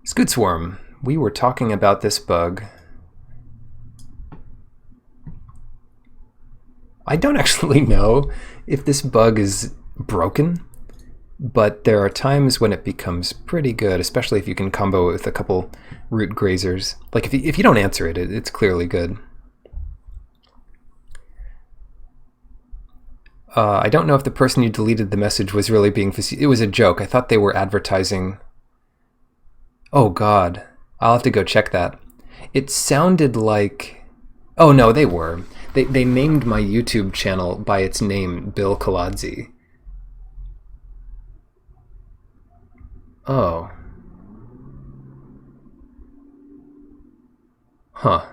Scoot Swarm, we were talking about this bug. I don't actually know if this bug is broken, but there are times when it becomes pretty good, especially if you can combo it with a couple root grazers. Like if you don't answer it, it's clearly good. I don't know if the person you deleted the message was really being facetious. It was a joke. I thought they were advertising. Oh God, I'll have to go check that. It sounded like... Oh no, they were. They named my YouTube channel by its name, Bill Kaladze. Oh. Huh.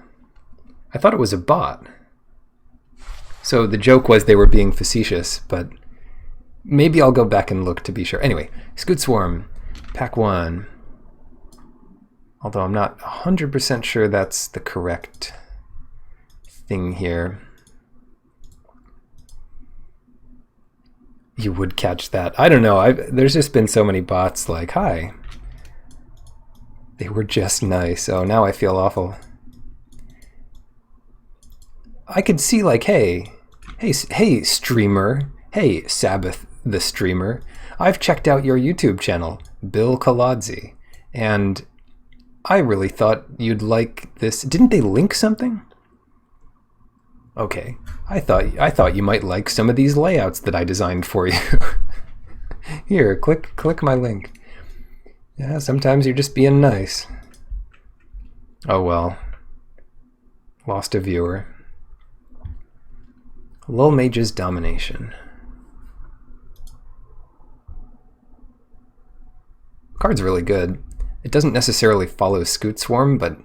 I thought it was a bot. So the joke was they were being facetious, but maybe I'll go back and look to be sure. Anyway, Scoot Swarm, Pack 1. Although I'm not 100% sure that's the correct thing here. You would catch that. I don't know. There's just been so many bots like, hi. They were just nice. Oh, now I feel awful. I could see like, hey, streamer. Hey, Sabboth the streamer. I've checked out your YouTube channel, Bill Kaladze, and I really thought you'd like this. Didn't they link something? Okay, I thought you might like some of these layouts that I designed for you. Here, click my link. Yeah, sometimes you're just being nice. Oh well. Lost a viewer. Lul Mage's Domination. Card's really good. It doesn't necessarily follow Scoot Swarm, but...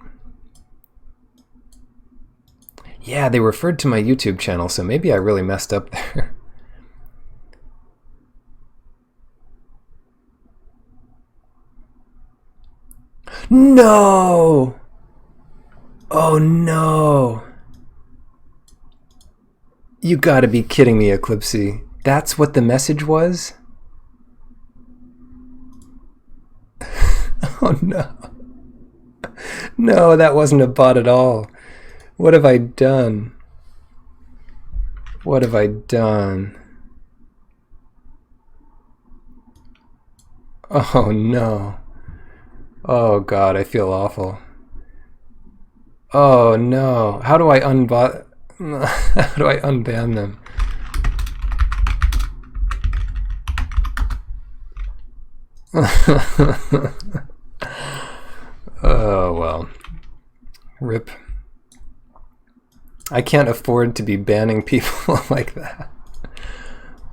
Yeah, they referred to my YouTube channel, so maybe I really messed up there. No! Oh no! You gotta be kidding me, Eclipsy. That's what the message was? Oh no. No, that wasn't a bot at all. What have I done? What have I done? Oh no. Oh God, I feel awful. Oh no. How do I how do I unban them? Oh well. RIP. I can't afford to be banning people like that.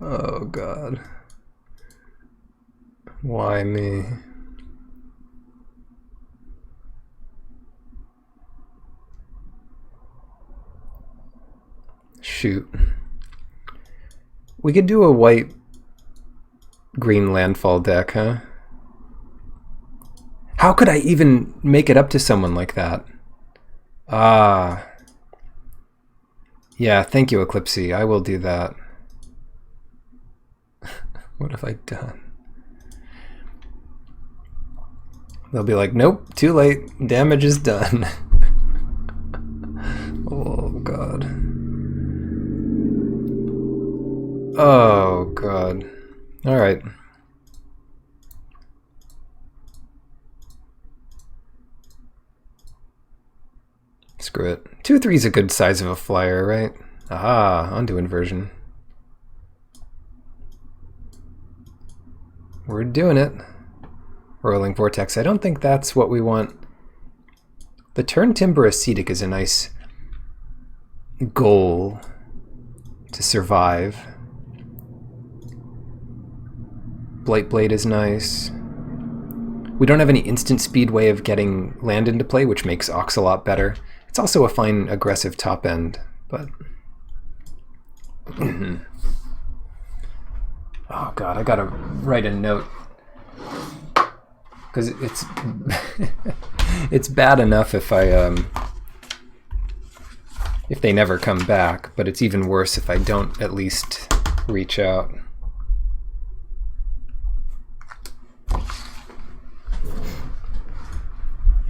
Oh God. Why me? Shoot. We could do a white-green landfall deck, huh? How could I even make it up to someone like that? Ah. Yeah, thank you, Eclipsy. I will do that. What have I done? They'll be like, nope, too late. Damage is done. Oh, God. Oh, God. All right. Screw it. 2/3 is a good size of a flyer, right? Aha, onto inversion. We're doing it. Rolling Vortex. I don't think that's what we want. The Turn Timber Ascetic is a nice goal to survive. Blightblade is nice. We don't have any instant speed way of getting land into play, which makes Oxalot better. It's also a fine aggressive top end, but... Oh God, I gotta write a note. Because it's... it's bad enough if if they never come back, but it's even worse if I don't at least reach out.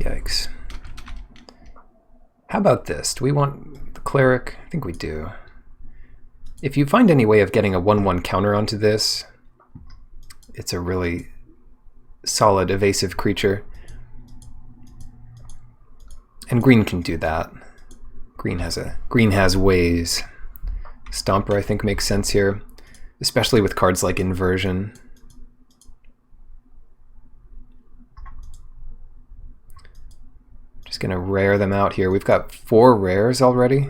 Yikes. How about this? Do we want the cleric? I think we do. If you find any way of getting a 1/1 counter onto this, it's a really solid evasive creature. And green can do that. Green has ways. Stomper, I think, makes sense here, especially with cards like Inversion. Just gonna rare them out here. We've got 4 rares already.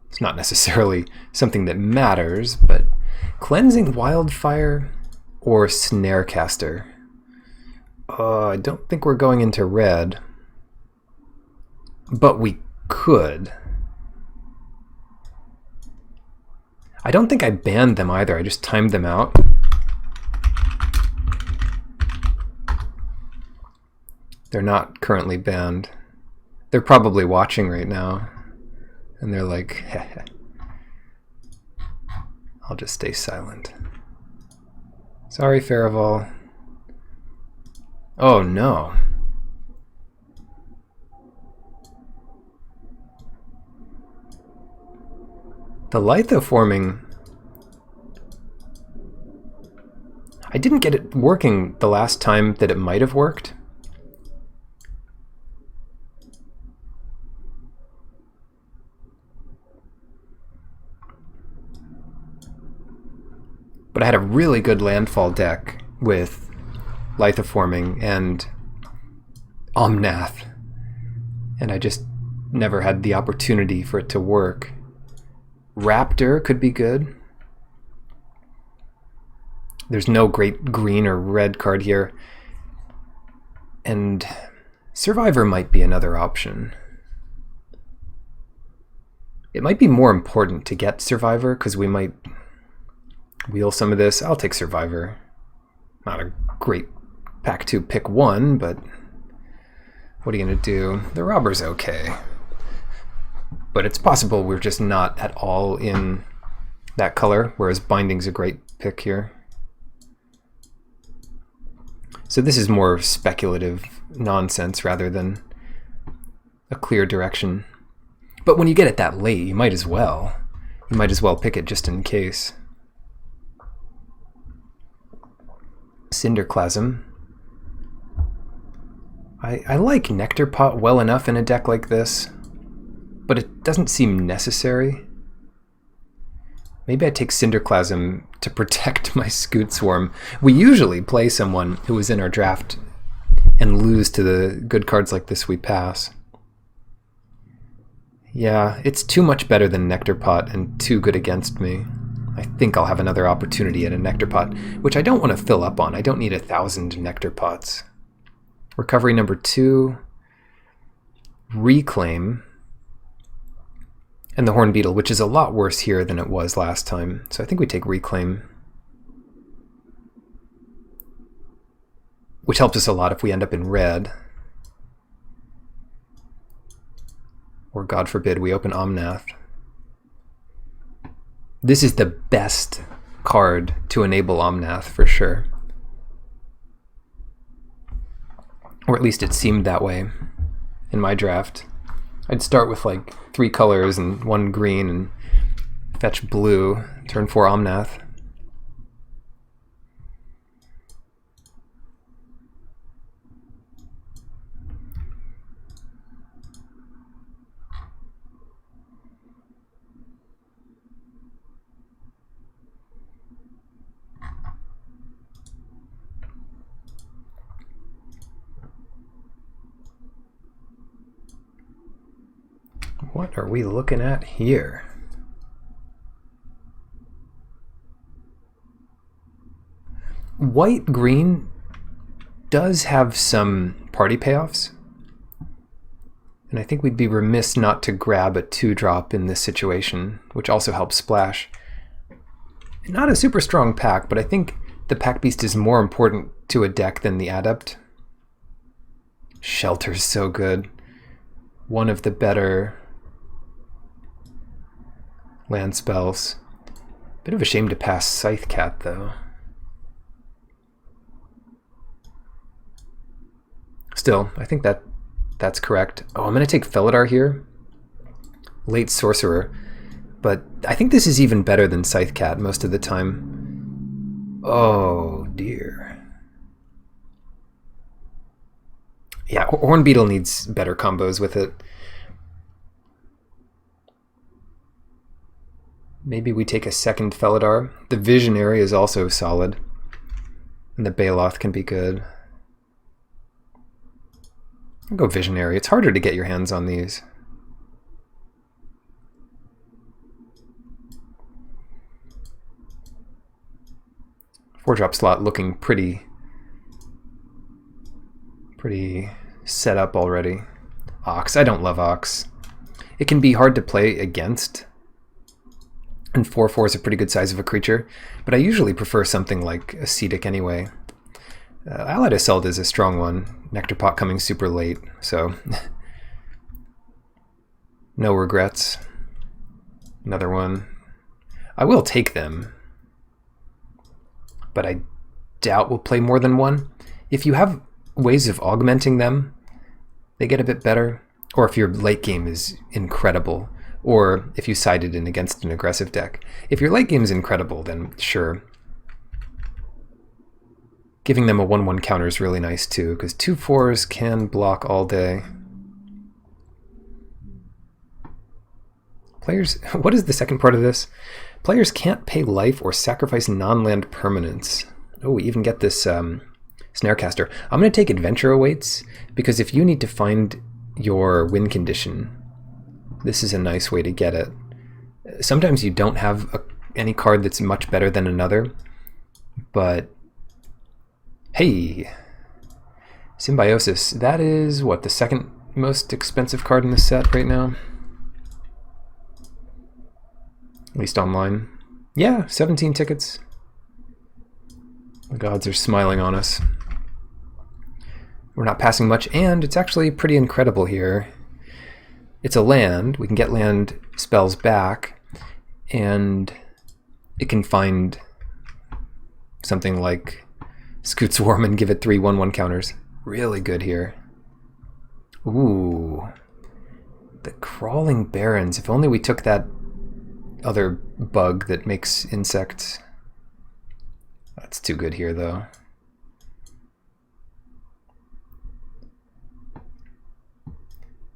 It's not necessarily something that matters, but Cleansing Wildfire or Snarecaster. I don't think we're going into red, but we could. I don't think I banned them either. I just timed them out. They're not currently banned. They're probably watching right now, and they're like, heh. I'll just stay silent. Sorry, Farival. Oh no. The lithoforming, I didn't get it working the last time that it might have worked. But I had a really good landfall deck with lithoforming and Omnath, and I just never had the opportunity for it to work. Raptor could be good. There's no great green or red card here. And Survivor might be another option. It might be more important to get Survivor because we might wheel some of this. I'll take Survivor. Not a great pack 2 pick 1, but what are you going to do? The Robber's okay. But it's possible we're just not at all in that color, whereas Binding's a great pick here. So this is more speculative nonsense rather than a clear direction. But when you get it that late, you might as well. You might as well pick it just in case. Cinderclasm. I like Nectar Pot well enough in a deck like this, but it doesn't seem necessary. Maybe I take Cinderclasm to protect my Scoot Swarm. We usually play someone who was in our draft and lose to the good cards like this we pass. Yeah, it's too much better than Nectar Pot and too good against me. I think I'll have another opportunity at a Nectar Pot, which I don't want to fill up on. I don't need 1,000 Nectar Pots. Recovery number 2. Reclaim. And the Horn Beetle, which is a lot worse here than it was last time. So I think we take Reclaim. Which helps us a lot if we end up in red. Or God forbid we open Omnath. This is the best card to enable Omnath for sure. Or at least it seemed that way in my draft. I'd start with like 3 colors and 1 green and fetch blue, turn 4 Omnath. What are we looking at here? White-green does have some party payoffs, and I think we'd be remiss not to grab a 2-drop in this situation, which also helps splash. Not a super strong pack, but I think the Pack Beast is more important to a deck than the Adept. Shelter's so good. One of the better land spells. Bit of a shame to pass Scythe Cat, though. Still, I think that's correct. Oh, I'm going to take Felidar here. Late Sorcerer. But I think this is even better than Scythe Cat most of the time. Oh, dear. Yeah, Horn Beetle needs better combos with it. Maybe we take a second Felidar. The Visionary is also solid. And the Baloth can be good. I'll go Visionary. It's harder to get your hands on these. Four-drop slot looking pretty set up already. Ox. I don't love Ox. It can be hard to play against. And 4/4 is a pretty good size of a creature. But I usually prefer something like a Cedic anyway. Allied Assault is a strong one. Nectar Pot coming super late, so no regrets. Another one. I will take them, but I doubt we'll play more than one. If you have ways of augmenting them, they get a bit better. Or if your late game is incredible, or if you sided in against an aggressive deck. If your late game is incredible, then sure. Giving them a 1/1 counter is really nice too, because 2/4s can block all day. Players, what is the second part of this? Players can't pay life or sacrifice non-land permanents. Oh, we even get this Snarecaster. I'm going to take Adventure Awaits, because if you need to find your win condition, this is a nice way to get it. Sometimes you don't have any card that's much better than another, but hey, Symbiosis. That is, what, the second most expensive card in the set right now? At least online. Yeah, 17 tickets. The gods are smiling on us. We're not passing much, and it's actually pretty incredible here. It's a land. We can get land spells back, and it can find something like Scoot Swarm and give it 3 1/1 counters. Really good here. Ooh. The Crawling Barrens. If only we took that other bug that makes insects. That's too good here, though.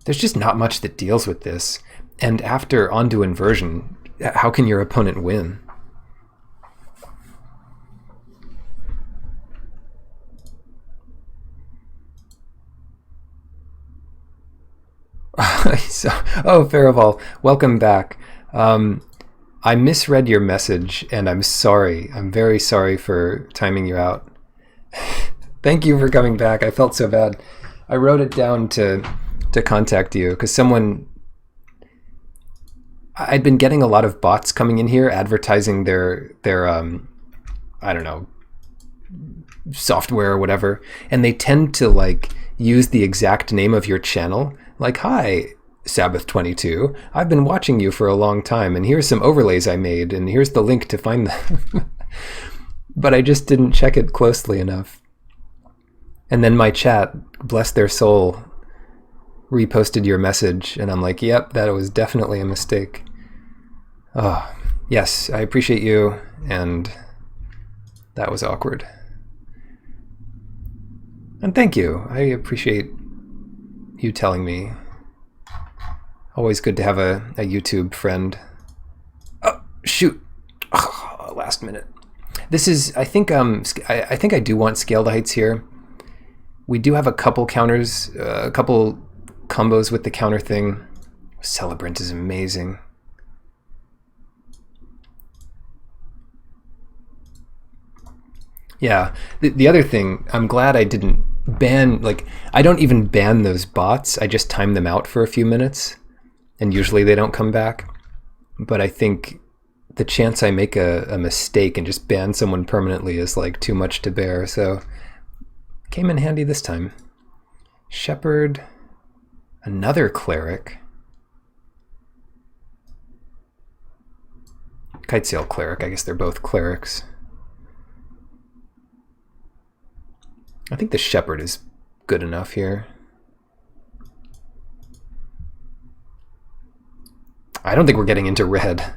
There's just not much that deals with this. And after Onto Inversion, how can your opponent win? Oh, Farival, welcome back. I misread your message, and I'm sorry. I'm very sorry for timing you out. Thank you for coming back. I felt so bad. I wrote it down to contact you, because I'd been getting a lot of bots coming in here advertising their I don't know, software or whatever, and they tend to like use the exact name of your channel. Like, hi, Sabboth 22, I've been watching you for a long time, and here's some overlays I made, and here's the link to find them. But I just didn't check it closely enough. And then my chat, bless their soul, reposted your message, and I'm like, yep, that was definitely a mistake. Oh, yes, I appreciate you, and that was awkward. And thank you. I appreciate you telling me. Always good to have a YouTube friend. Oh, shoot. Oh, last minute. This is, I think I do want Scale the Heights here. We do have a couple counters, a couple combos with the counter thing. Celebrant is amazing. Yeah, the other thing, I'm glad I didn't ban, like, I don't even ban those bots, I just time them out for a few minutes, and usually they don't come back. But I think the chance I make a mistake and just ban someone permanently is like too much to bear, so came in handy this time. Shepherd, another cleric. Kitesail cleric, I guess they're both clerics. I think the Shepherd is good enough here. I don't think we're getting into red.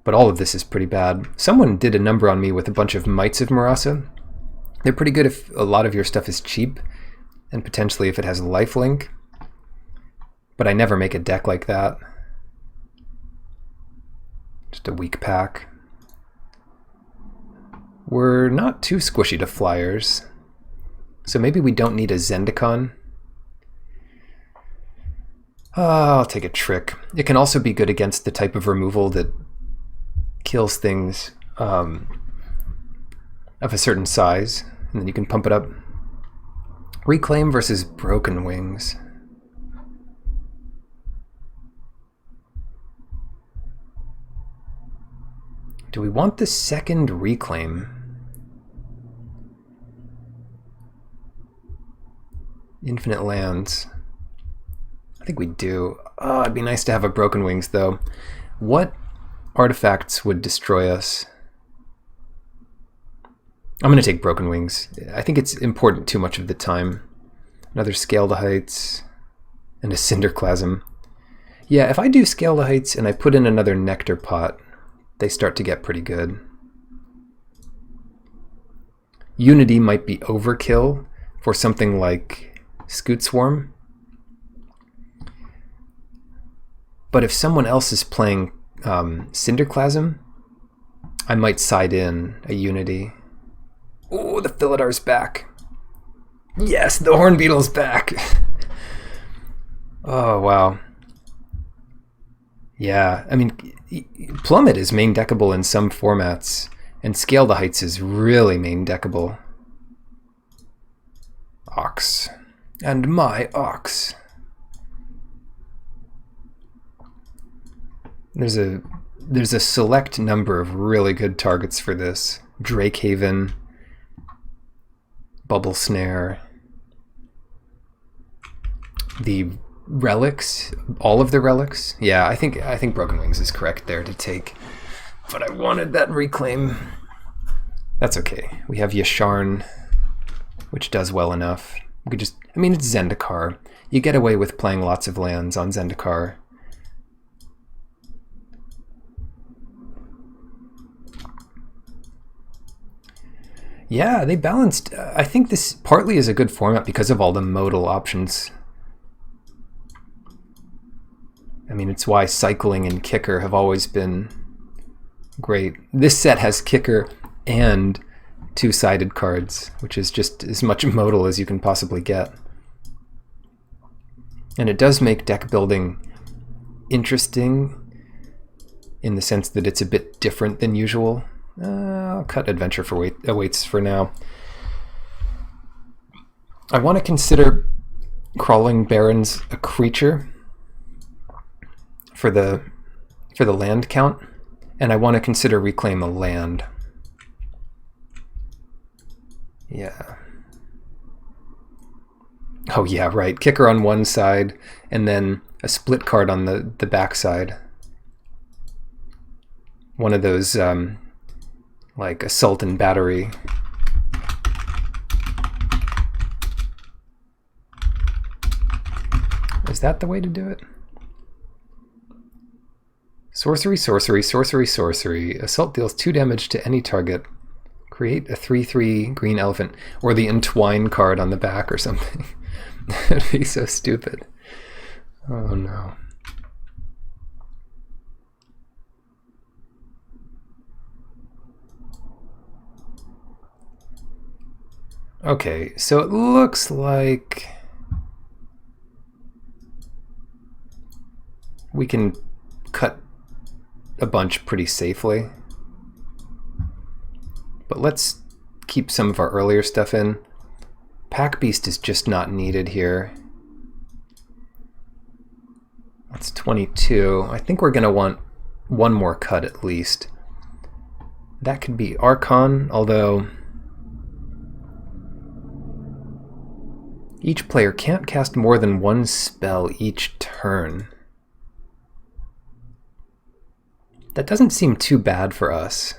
But all of this is pretty bad. Someone did a number on me with a bunch of Mites of Marasa. They're pretty good if a lot of your stuff is cheap, and potentially if it has lifelink. But I never make a deck like that. Just a weak pack. We're not too squishy to flyers, so maybe we don't need a Zendikar. I'll take a trick. It can also be good against the type of removal that kills things of a certain size, and then you can pump it up. Reclaim versus Broken Wings. Do we want the second Reclaim? Infinite lands. I think we do. Oh, it'd be nice to have a Broken Wings, though. What artifacts would destroy us? I'm going to take Broken Wings. I think it's important too much of the time. Another Scale the Heights and a Cinderclasm. Yeah, if I do Scale the Heights and I put in another Nectar Pot, they start to get pretty good. Unity might be overkill for something like Scoot Swarm. But if someone else is playing Cinderclasm, I might side in a Unity. Oh, the Philodar's back. Yes, the Hornbeetle's back. Oh, wow. Yeah, I mean, Plummet is main deckable in some formats, and Scale the Heights is really main deckable. Ox. And my ox. There's a select number of really good targets for this. Drakehaven, Bubble Snare, the relics, all of the relics. Yeah, I think Broken Wings is correct there to take, but I wanted that Reclaim. That's okay. We have Yasharn, which does well enough. We could just, I mean, it's Zendikar. You get away with playing lots of lands on Zendikar. Yeah, they balanced. I think this partly is a good format because of all the modal options. I mean, it's why Cycling and Kicker have always been great. This set has Kicker and two-sided cards, which is just as much modal as you can possibly get. And it does make deck building interesting in the sense that it's a bit different than usual. I'll cut Adventure for Awaits for now. I want to consider Crawling Barrens a creature for the land count, and I want to consider Reclaim a land. Yeah. Oh yeah, right. Kicker on one side, and then a split card on the back side. One of those like Assault and Battery. Is that the way to do it? Sorcery, sorcery, sorcery, sorcery. Assault deals 2 damage to any target. Create a 3/3 green elephant. Or the Entwine card on the back or something. That'd be so stupid. Oh no. Okay, so it looks like we can cut a bunch pretty safely. But let's keep some of our earlier stuff in. Pack Beast is just not needed here. That's 22. I think we're going to want one more cut at least. That could be Archon, although each player can't cast more than one spell each turn. That doesn't seem too bad for us.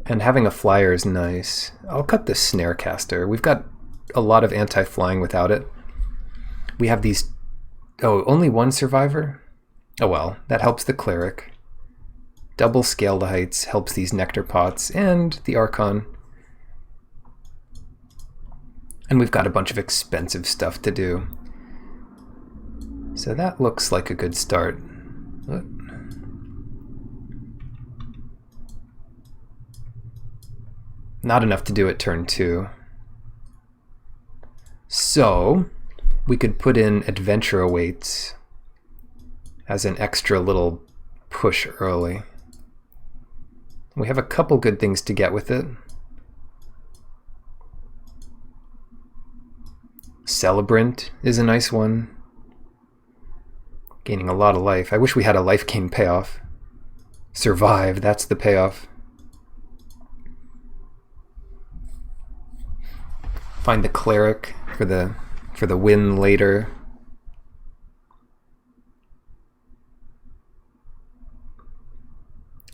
And having a flyer is nice. I'll cut the Snarecaster. We've got a lot of anti-flying without it. We have these... Oh, only one survivor? Oh well, that helps the Cleric. Double Scale to Heights helps these Nectar Pots and the Archon. And we've got a bunch of expensive stuff to do. So that looks like a good start. What? Not enough to do it turn 2. So we could put in Adventure Awaits as an extra little push early. We have a couple good things to get with it. Celebrant is a nice one. Gaining a lot of life. I wish we had a life gain payoff. Survive, that's the payoff. Find the Cleric for the win later.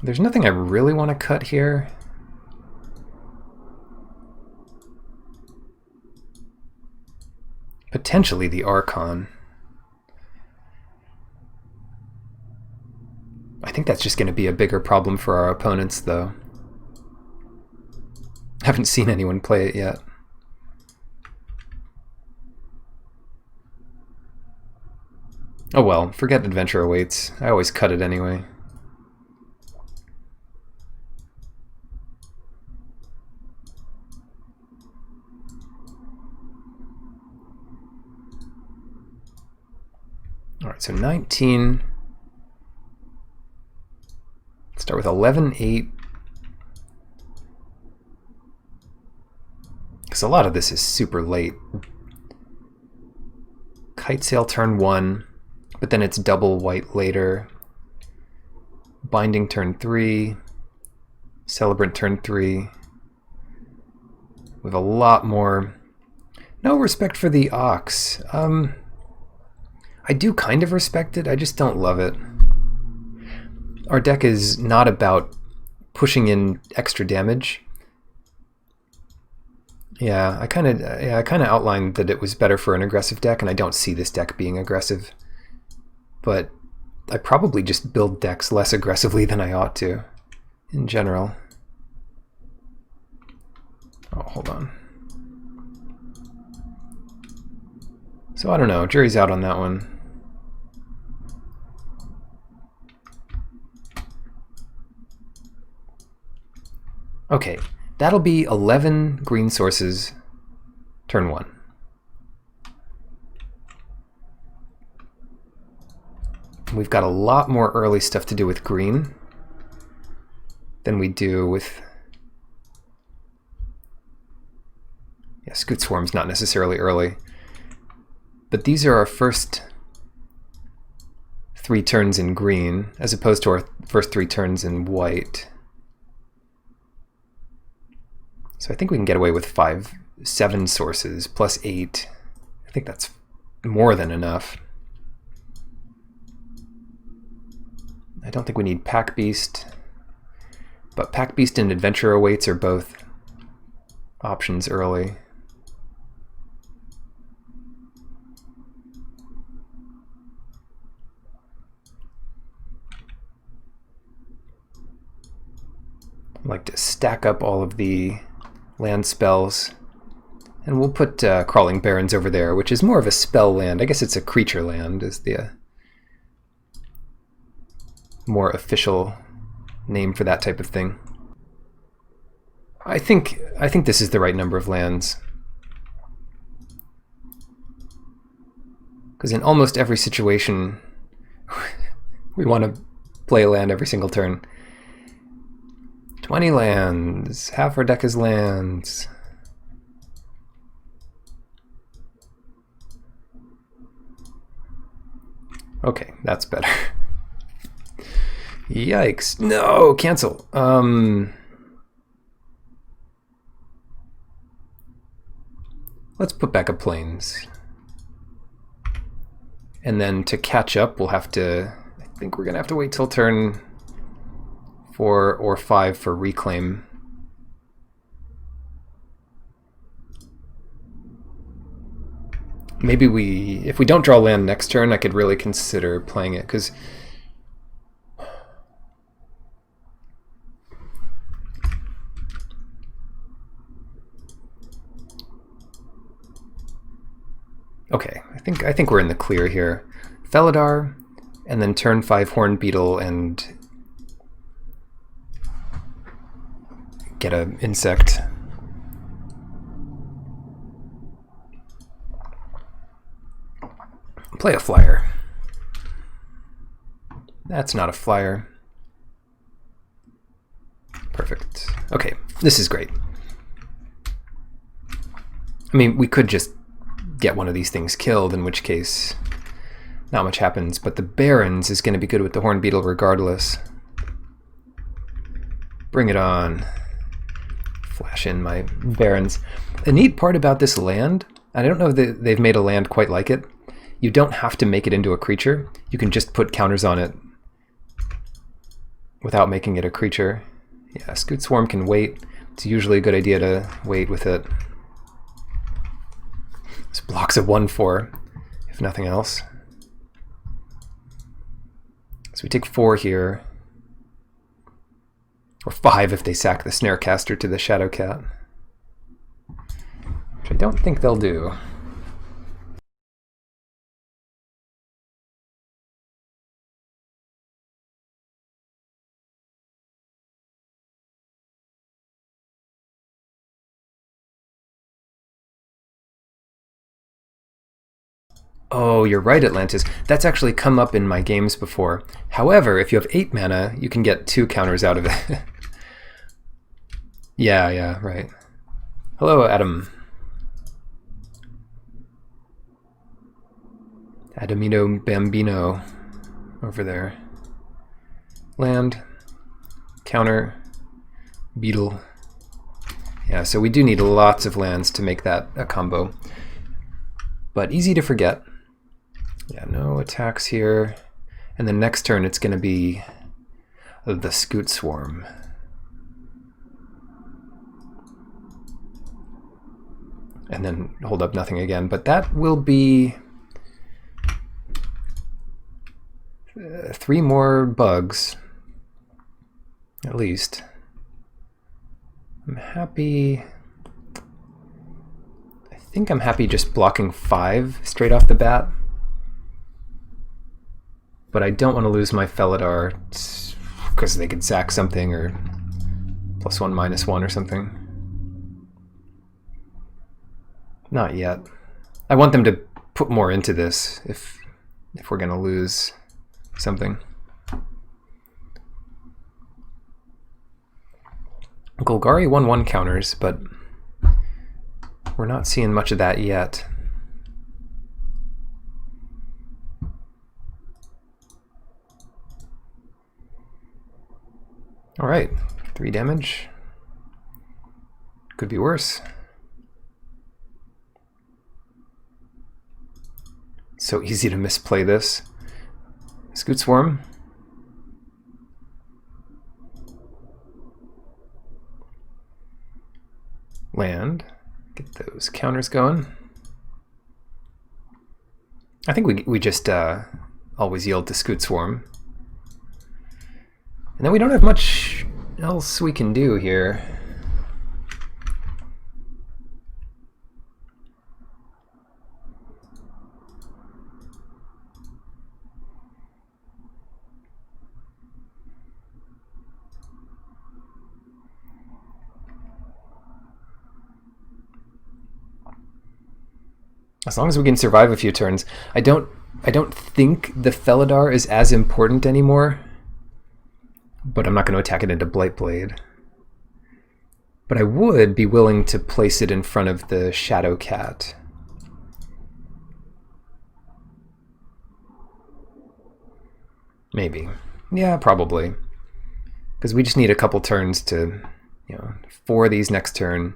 There's nothing I really want to cut here. Potentially the Archon. I think that's just going to be a bigger problem for our opponents, though. Haven't seen anyone play it yet. Oh well, forget Adventure Awaits. I always cut it anyway. Alright, so 19. Start with 11, 8. Because a lot of this is super late. Kite Sail turn 1, but then it's double white later. Binding turn 3. Celebrant turn 3. With a lot more. No respect for the Ox. I do kind of respect it, I just don't love it. Our deck is not about pushing in extra damage. Yeah, I kind of outlined that it was better for an aggressive deck, and I don't see this deck being aggressive. But I probably just build decks less aggressively than I ought to, in general. Oh, hold on. So I don't know, jury's out on that one. Okay, that'll be 11 green sources, turn 1. We've got a lot more early stuff to do with green than we do with... Yeah, Scoot Swarm's not necessarily early. But these are our first 3 turns in green, as opposed to our first 3 turns in white. So I think we can get away with 7 sources plus 8. I think that's more than enough. I don't think we need Pack Beast, but Pack Beast and Adventure Awaits are both options early. I like to stack up all of the land spells, and we'll put Crawling Barrens over there, which is more of a spell land. I guess it's a creature land is the more official name for that type of thing. I think this is the right number of lands, because in almost every situation we want to play a land every single turn. 20 lands. Half our deck is lands. Okay, that's better. Yikes. No, cancel. Let's put back a Plains. And then to catch up, we'll have to... I think we're going to have to wait till turn 4 or 5 for Reclaim. Maybe if we don't draw land next turn, I could really consider playing it, because okay, I think we're in the clear here. Felidar, and then turn 5 Horned Beetle and get an insect. Play a flyer. That's not a flyer. Perfect. Okay, this is great. I mean, we could just get one of these things killed, in which case not much happens, but the Barrens is going to be good with the Horned Beetle regardless. Bring it on. Flash in my Barrens. The neat part about this land, and I don't know if they've made a land quite like it, you don't have to make it into a creature. You can just put counters on it without making it a creature. Yeah, Scoot Swarm can wait. It's usually a good idea to wait with it. This blocks a 1/4, if nothing else. So we take 4 here. Or 5 if they sack the Snarecaster to the Shadowcat. Which I don't think they'll do. Oh, you're right, Atlantis. That's actually come up in my games before. However, if you have 8 mana, you can get 2 counters out of it. Yeah, right. Hello, Adam. Adamino Bambino over there. Land, counter, beetle. Yeah, so we do need lots of lands to make that a combo. But easy to forget. Yeah, no attacks here. And then next turn it's going to be the Scoot Swarm. And then hold up nothing again. But that will be 3 more bugs, at least. I'm happy. I think I'm happy just blocking 5 straight off the bat. But I don't want to lose my Felidar because they could sack something or +1/-1 or something. Not yet. I want them to put more into this if we're going to lose something. Golgari 1/1 counters, but we're not seeing much of that yet. All right, 3 damage. Could be worse. So easy to misplay this. Scoot Swarm. Land. Get those counters going. I think we just always yield to Scoot Swarm. And then we don't have much else we can do here. As long as we can survive a few turns. I don't think the Felidar is as important anymore. But I'm not going to attack it into Blightblade. But I would be willing to place it in front of the Shadowcat. Maybe. Yeah, probably. Because we just need a couple turns to, 4 of these next turn,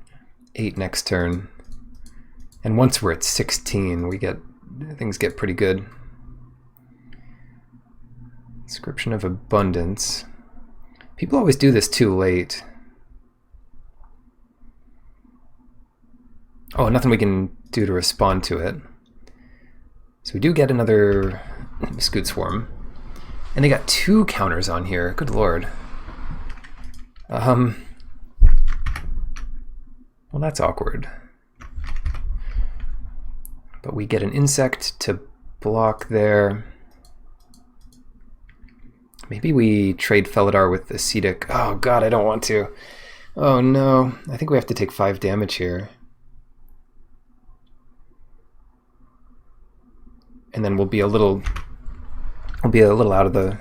8 next turn. And once we're at 16, things get pretty good. Inscription of Abundance. People always do this too late. Oh, nothing we can do to respond to it. So we do get another Scoot Swarm. And they got 2 counters on here. Good lord. Well, that's awkward. But we get an insect to block there. Maybe we trade Felidar with Acetic. Oh god, I don't want to. Oh no. I think we have to take 5 damage here. And then we'll be a little out of the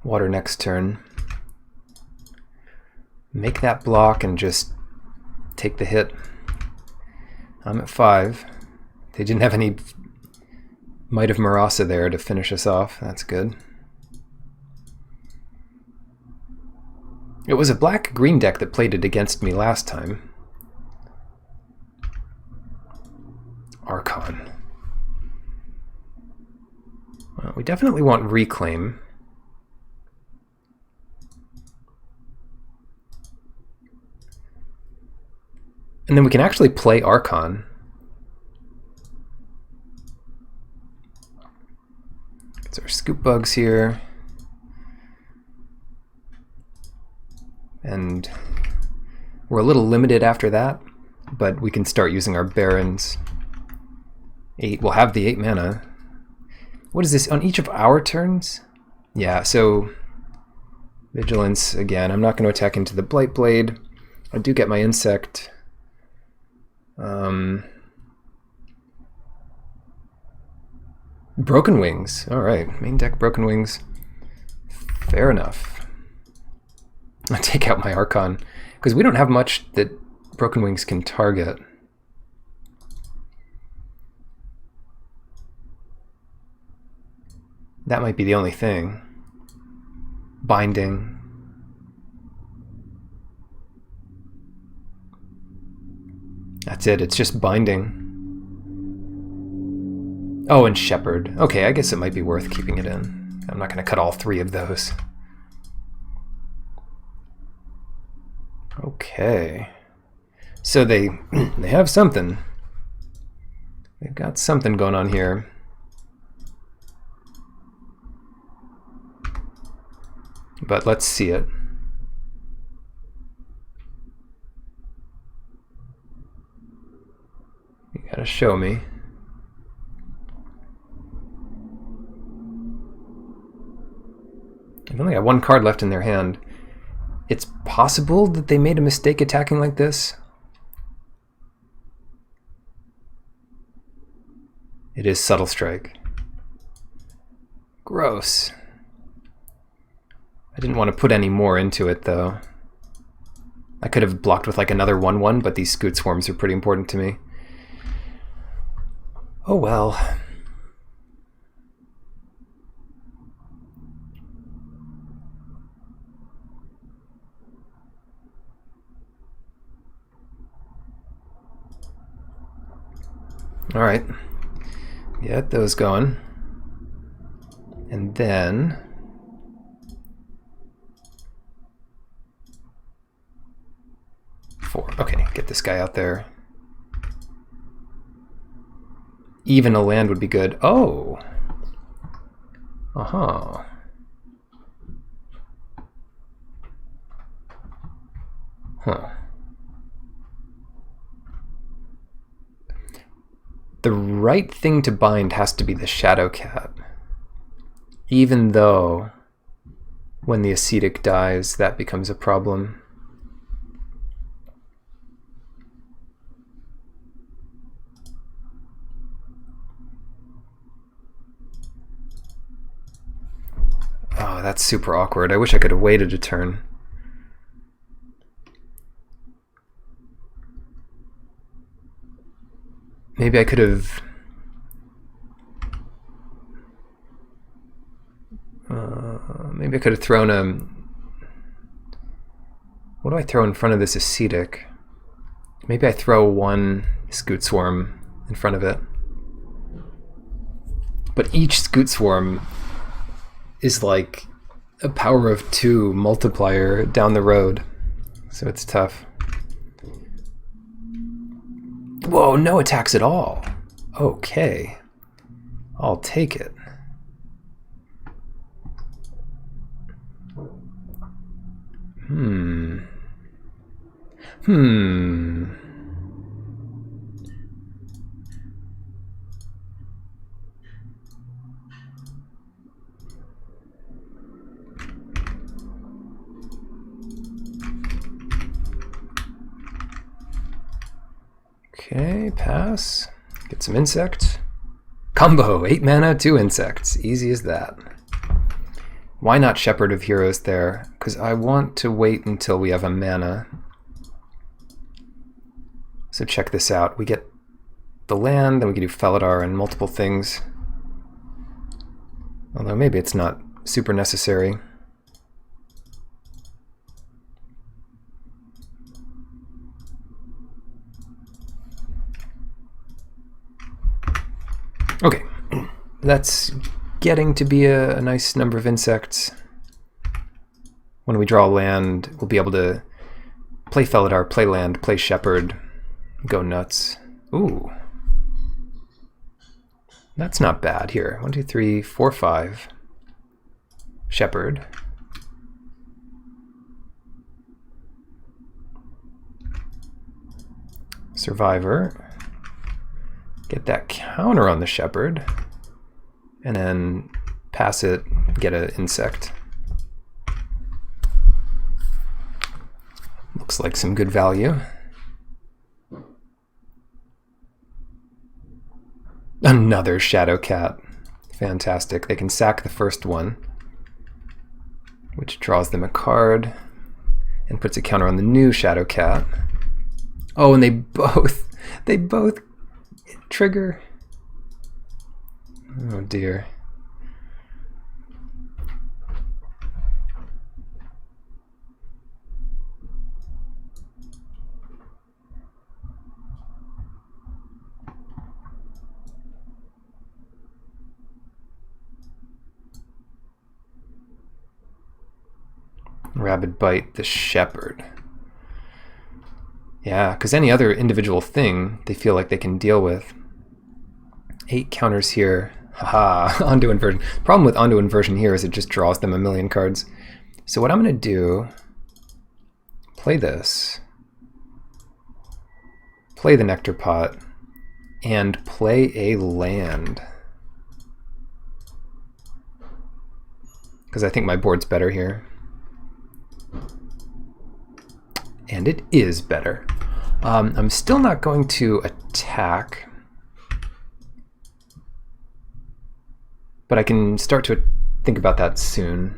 water next turn. Make that block and just take the hit. I'm at 5. They didn't have any Might of Marasa there to finish us off. That's good. It was a black-green deck that played it against me last time. Archon. Well, we definitely want Reclaim. And then we can actually play Archon. It's our Scoop Bugs here. And we're a little limited after that, but we can start using our Barons. 8, we'll have the 8 mana. What is this, on each of our turns? Yeah, so Vigilance again. I'm not going to attack into the Blight Blade. I do get my Insect. Broken Wings. Alright, main deck Broken Wings. Fair enough. I'll take out my Archon, because we don't have much that Broken Wings can target. That might be the only thing. Binding. That's it, it's just Binding. Oh, and Shepherd. Okay, I guess it might be worth keeping it in. I'm not going to cut all 3 of those. Okay. So they have something. They've got something going on here. But let's see it. You gotta show me. They've only got 1 card left in their hand. It's possible that they made a mistake attacking like this. It is Subtle Strike. Gross. I didn't want to put any more into it, though. I could have blocked with like another 1/1, but these Scoot Swarms are pretty important to me. Oh well. Alright. Get those going. And then... Okay, get this guy out there. Even a land would be good. Oh! Uh-huh. Huh. The right thing to bind has to be the Shadow Cat. Even though when the Ascetic dies, that becomes a problem. Oh, that's super awkward. I wish I could have waited a turn. Maybe I could have... maybe I could have thrown a... What do I throw in front of this Ascetic? Maybe I throw 1 Scoot Swarm in front of it. But each Scoot Swarm is like a power of 2 multiplier down the road. So it's tough. Whoa, no attacks at all. Okay. I'll take it. Okay, pass. Get some insect. Combo, 8 mana, 2 insects. Easy as that. Why not Shepherd of Heroes there? Because I want to wait until we have a mana. So check this out. We get the land, then we can do Felidar and multiple things. Although maybe it's not super necessary. Okay, that's getting to be a nice number of insects. When we draw land, we'll be able to play Felidar, play land, play Shepherd, go nuts. Ooh. That's not bad here. 1, 2, 3, 4, 5. Shepherd. Survivor. Get that counter on the Shepherd, and then pass it, get an insect. Looks like some good value. Another Shadow Cat. Fantastic. They can sack the first one, which draws them a card and puts a counter on the new Shadow Cat. Oh, and they both trigger. Oh dear. Rabid Bite the Shepherd. Yeah, because any other individual thing they feel like they can deal with. 8 counters here. Haha, Onto Inversion. Problem with Onto Inversion here is it just draws them a million cards. So what I'm going to do, play this, play the Nectar Pot, and play a land. Because I think my board's better here. And it is better. I'm still not going to attack, but I can start to think about that soon.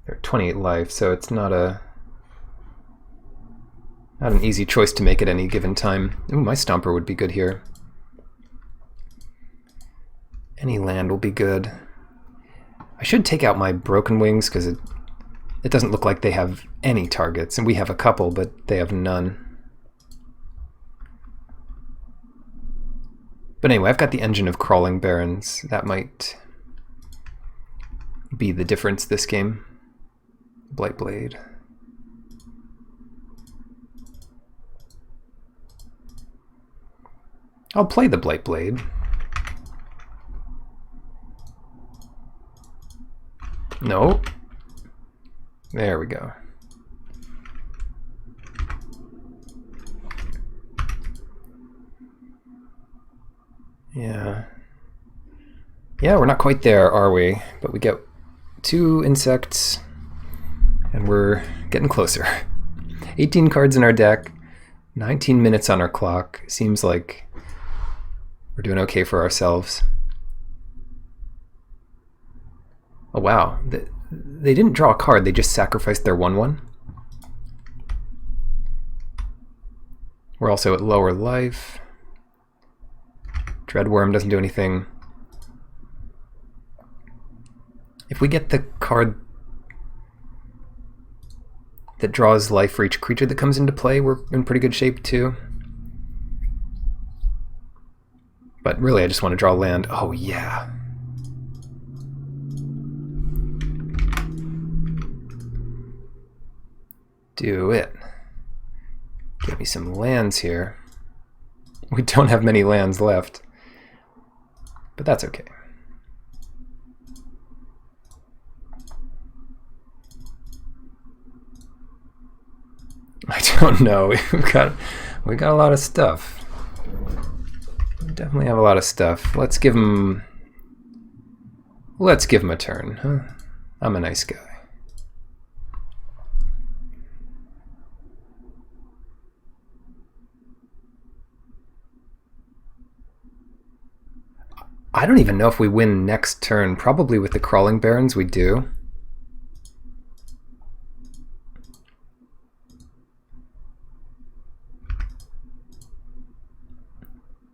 They're 28 life, so it's not an easy choice to make at any given time. Ooh, my Stomper would be good here. Any land will be good. I should take out my Broken Wings because it doesn't look like they have any targets, and we have a couple, but they have none. But anyway, I've got the Engine of Crawling Barons. That might be the difference this game. Blightblade. I'll play the Blightblade. No. There we go. Yeah. Yeah, we're not quite there, are we? But we get 2 insects, and we're getting closer. 18 cards in our deck, 19 minutes on our clock. Seems like we're doing okay for ourselves. Oh wow, they didn't draw a card, they just sacrificed their 1/1. We're also at lower life. Dreadworm doesn't do anything. If we get the card that draws life for each creature that comes into play, we're in pretty good shape too. But really, I just want to draw land. Oh yeah. Do it. Get me some lands here. We don't have many lands left, but that's okay. I don't know. We got a lot of stuff. We definitely have a lot of stuff. Let's give him a turn, huh? I'm a nice guy. I don't even know if we win next turn. Probably with the Crawling Barrens we do.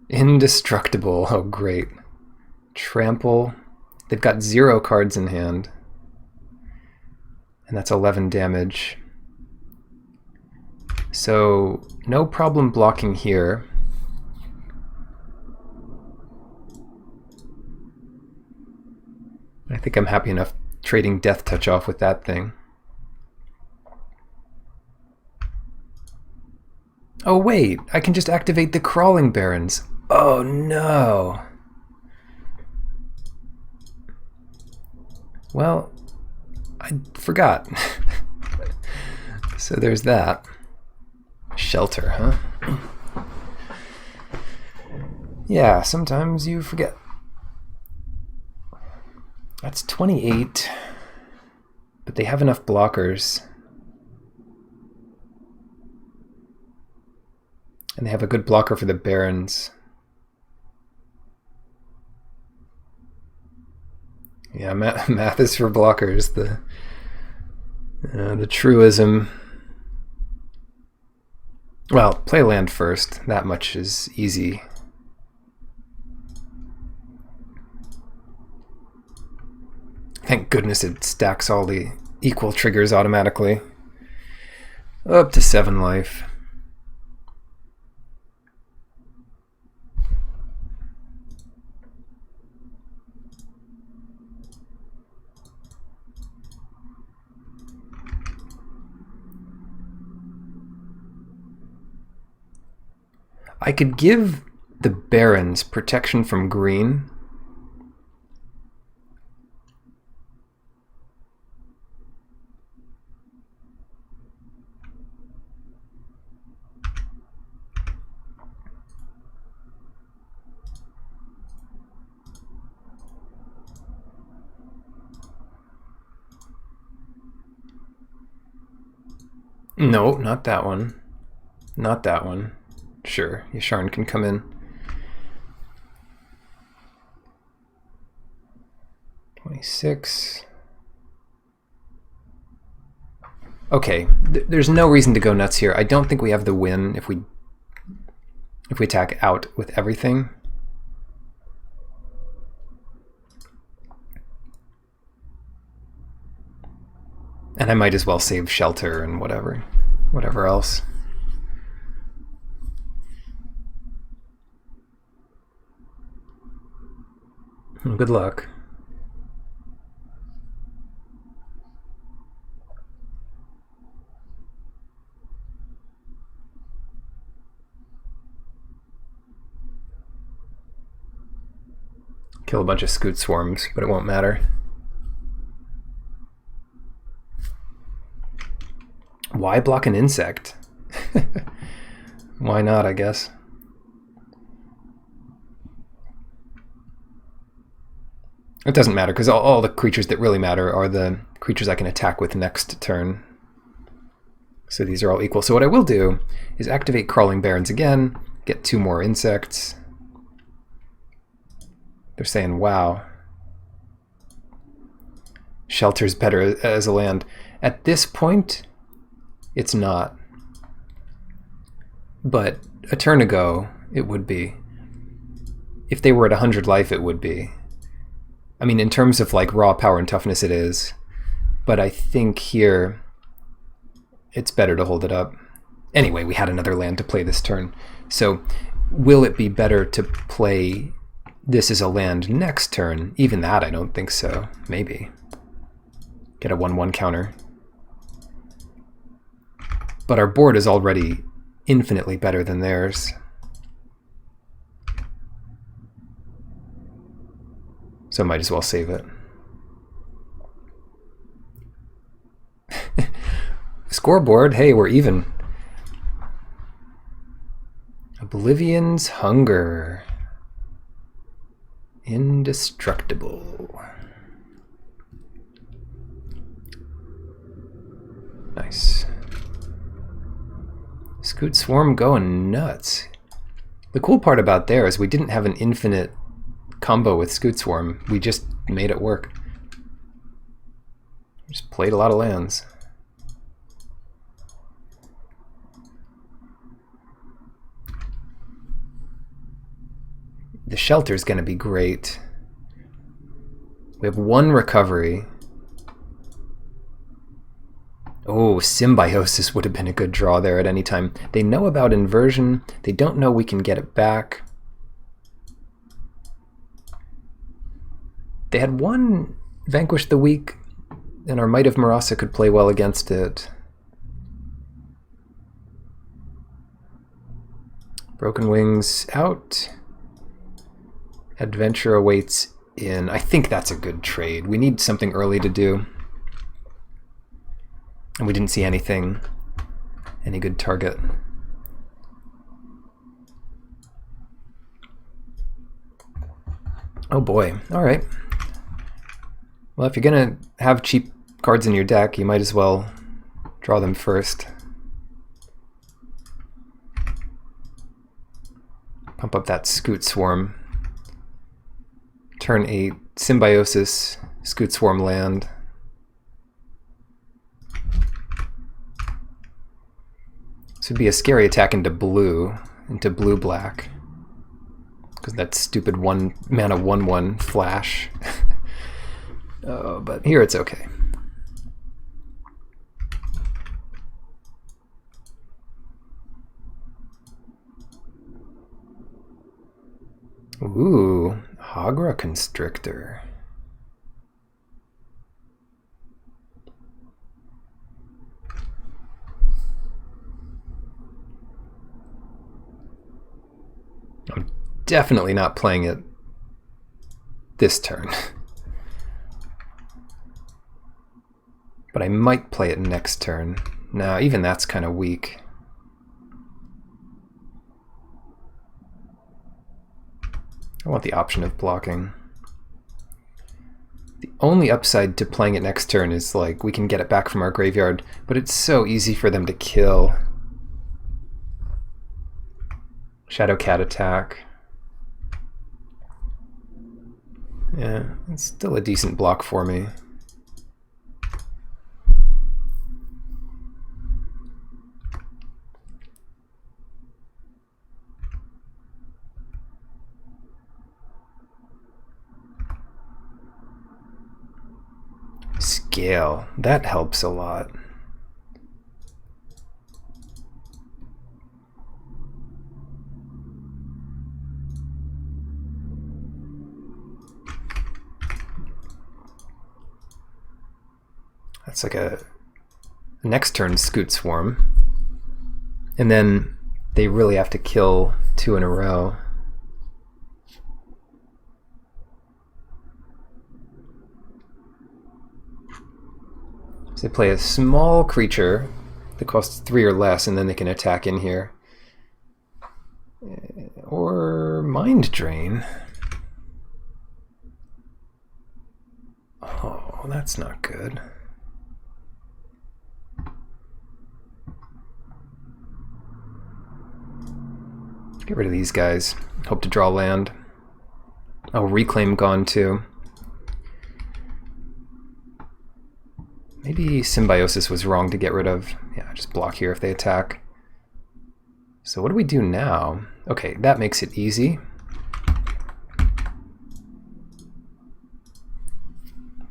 Indestructible. Oh, great. Trample. They've got 0 cards in hand. And that's 11 damage. So, no problem blocking here. I think I'm happy enough trading Death Touch off with that thing. Oh wait, I can just activate the Crawling Barrens. Oh no. Well, I forgot. So there's that. Shelter, huh? Yeah, sometimes you forget. That's 28, but they have enough blockers. And they have a good blocker for the Barons. Yeah, math is for blockers. The truism. Well, play land first. That much is easy. Thank goodness it stacks all the equal triggers automatically. Up to 7 life. I could give the Barons protection from green. No, not that one. Not that one. Sure, Yasharn can come in. 26. Okay, there's no reason to go nuts here. I don't think we have the win if we attack out with everything. And I might as well save shelter and whatever else. Good luck. Kill a bunch of Scoot Swarms, but it won't matter. Why block an insect? Why not, I guess. It doesn't matter, because all the creatures that really matter are the creatures I can attack with next turn. So these are all equal. So what I will do is activate Crawling Barrens again, get 2 more insects. They're saying, wow. Shelter's better as a land. At this point, it's not. But a turn ago, it would be. If they were at 100 life, it would be. I mean, in terms of like raw power and toughness, it is. But I think here, it's better to hold it up. Anyway, we had another land to play this turn. So will it be better to play this as a land next turn? Even that, I don't think so. Maybe. Get a 1/1 counter. But our board is already infinitely better than theirs. So I might as well save it. Scoreboard, hey, we're even. Oblivion's Hunger. Indestructible. Nice. Scoot Swarm going nuts. The cool part about there is we didn't have an infinite combo with Scoot Swarm. We just made it work. Just played a lot of lands. The shelter's going to be great. We have one recovery. Oh, Symbiosis would have been a good draw there at any time. They know about inversion. They don't know we can get it back. They had one Vanquish the Weak, and our Might of Marasa could play well against it. Broken Wings out. Adventure awaits in. I think that's a good trade. We need something early to do. And we didn't see anything, any good target. Oh boy, all right. Well, if you're gonna have cheap cards in your deck, you might as well draw them first. Pump up that Scoot Swarm. Turn 8, Symbiosis, Scoot Swarm land. This would be a scary attack into blue-black. Because that stupid 1 mana 1/1 flash. Oh, but here it's okay. Ooh, Hagra Constrictor. I'm definitely not playing it this turn. But I might play it next turn. Now, even that's kind of weak. I want the option of blocking. The only upside to playing it next turn is like we can get it back from our graveyard, but it's so easy for them to kill. Shadow Cat attack. Yeah, it's still a decent block for me. Scale, that helps a lot. That's like a next turn Scoot Swarm. And then they really have to kill 2 in a row. So they play a small creature that costs 3 or less, and then they can attack in here. Or Mind Drain. Oh, that's not good. Get rid of these guys. Hope to draw land. Oh, Reclaim gone too. Maybe Symbiosis was wrong to get rid of. Yeah, just block here if they attack. So what do we do now? Okay, that makes it easy.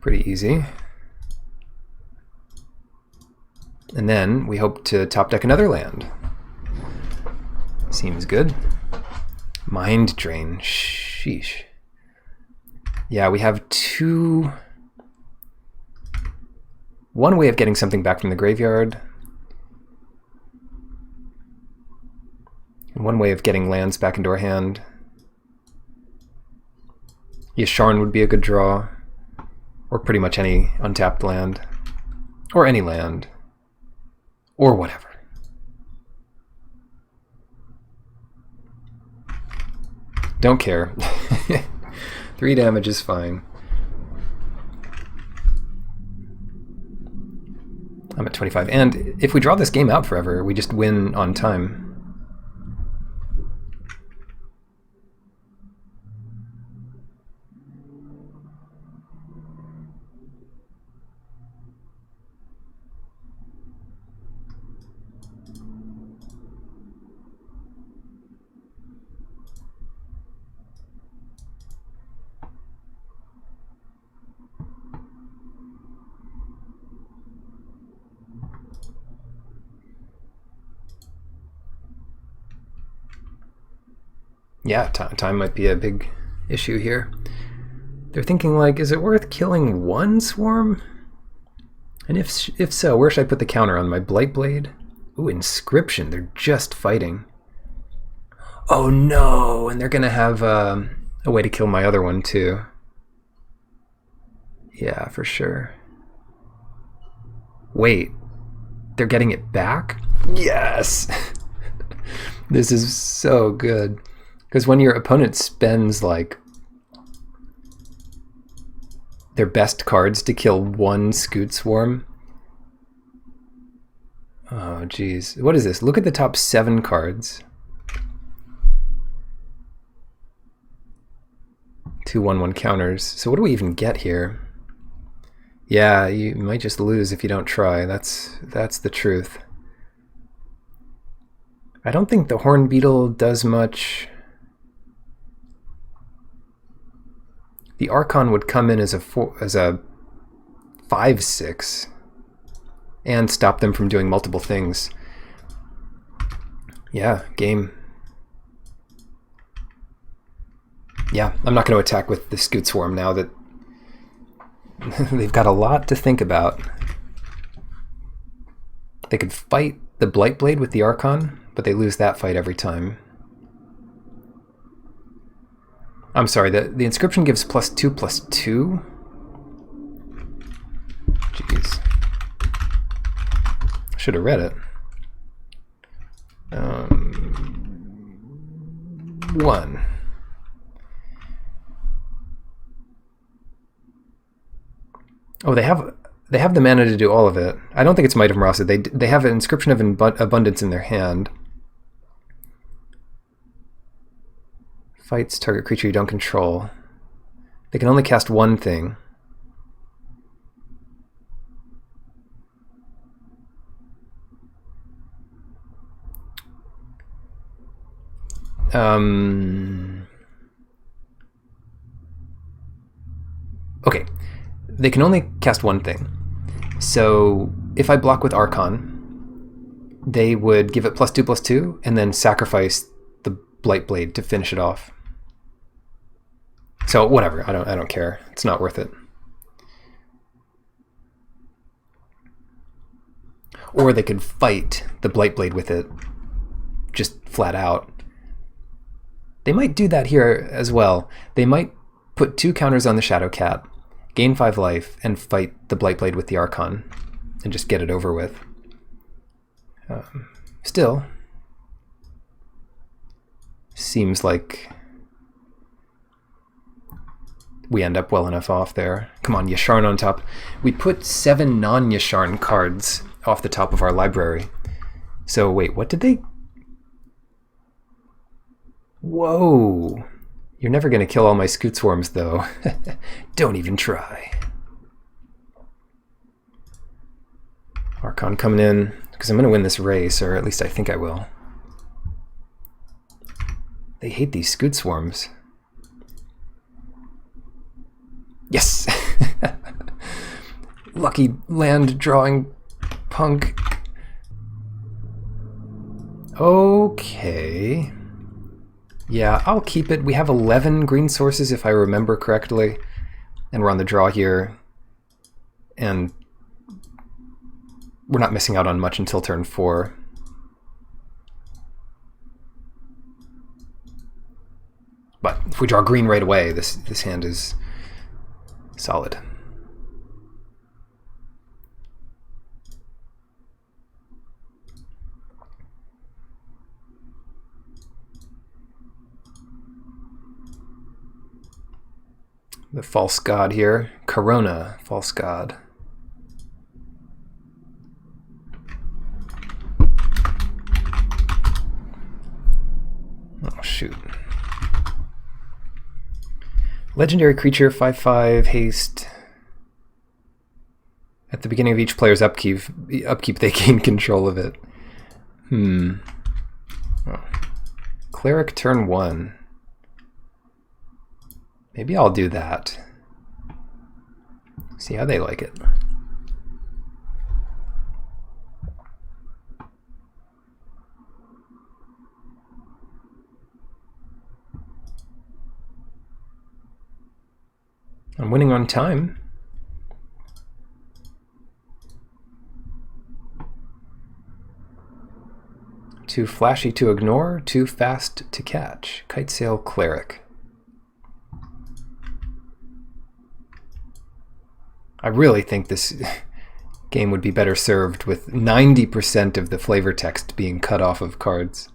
Pretty easy. And then we hope to top deck another land. Seems good. Mind Drain. Sheesh. Yeah, we have one way of getting something back from the graveyard, and one way of getting lands back into our hand. Yasharn would be a good draw. Or pretty much any untapped land. Or any land. Or whatever. Don't care. 3 damage is fine. I'm at 25. And if we draw this game out forever, we just win on time. Yeah, time might be a big issue here. They're thinking like, is it worth killing 1 swarm? And if so, where should I put the counter on my Blight Blade? Ooh, Inscription, they're just fighting. Oh no, and they're gonna have a way to kill my other one too. Yeah, for sure. Wait, they're getting it back? Yes! This is so good. Because when your opponent spends, like, their best cards to kill 1 Scoot Swarm... Oh, jeez. What is this? Look at the top 7 cards. 2 1/1 counters. So what do we even get here? Yeah, you might just lose if you don't try. That's the truth. I don't think the Horn Beetle does much... The Archon would come in as a 5/6 and stop them from doing multiple things. Yeah, game. Yeah, I'm not going to attack with the Scoot Swarm now that they've got a lot to think about. They could fight the Blight Blade with the Archon, but they lose that fight every time. I'm sorry, the Inscription gives +2/+2? Jeez. Should have read it. 1. Oh, they have the mana to do all of it. I don't think it's Might of Marasa. They have an Inscription of Abundance in their hand. Fights target creature you don't control. They can only cast 1 thing. Okay. They can only cast 1 thing. So if I block with Archon, they would give it +2/+2 and then sacrifice the Blight Blade to finish it off. So whatever, I don't care. It's not worth it. Or they could fight the Blight Blade with it, just flat out. They might do that here as well. They might put 2 counters on the Shadow Cat, gain 5 life, and fight the Blight Blade with the Archon, and just get it over with. Still, seems like we end up well enough off there. Come on, Yasharn on top. We put 7 non-Yasharn cards off the top of our library. So wait, what did they... Whoa! You're never going to kill all my Scoot Swarms, though. Don't even try. Archon coming in, because I'm going to win this race, or at least I think I will. They hate these Scoot Swarms. Yes! Lucky land drawing punk. Okay. Yeah, I'll keep it. We have 11 green sources if I remember correctly. And we're on the draw here. And we're not missing out on much until turn 4. But if we draw green right away, this hand is solid. The false god here, Corona, false god. Oh, shoot. Legendary creature, 5/5, haste. At the beginning of each player's upkeep they gain control of it. Oh. Cleric turn 1. Maybe I'll do that. See how they like it. I'm winning on time. Too flashy to ignore, too fast to catch. Kitesail Cleric. I really think this game would be better served with 90% of the flavor text being cut off of cards.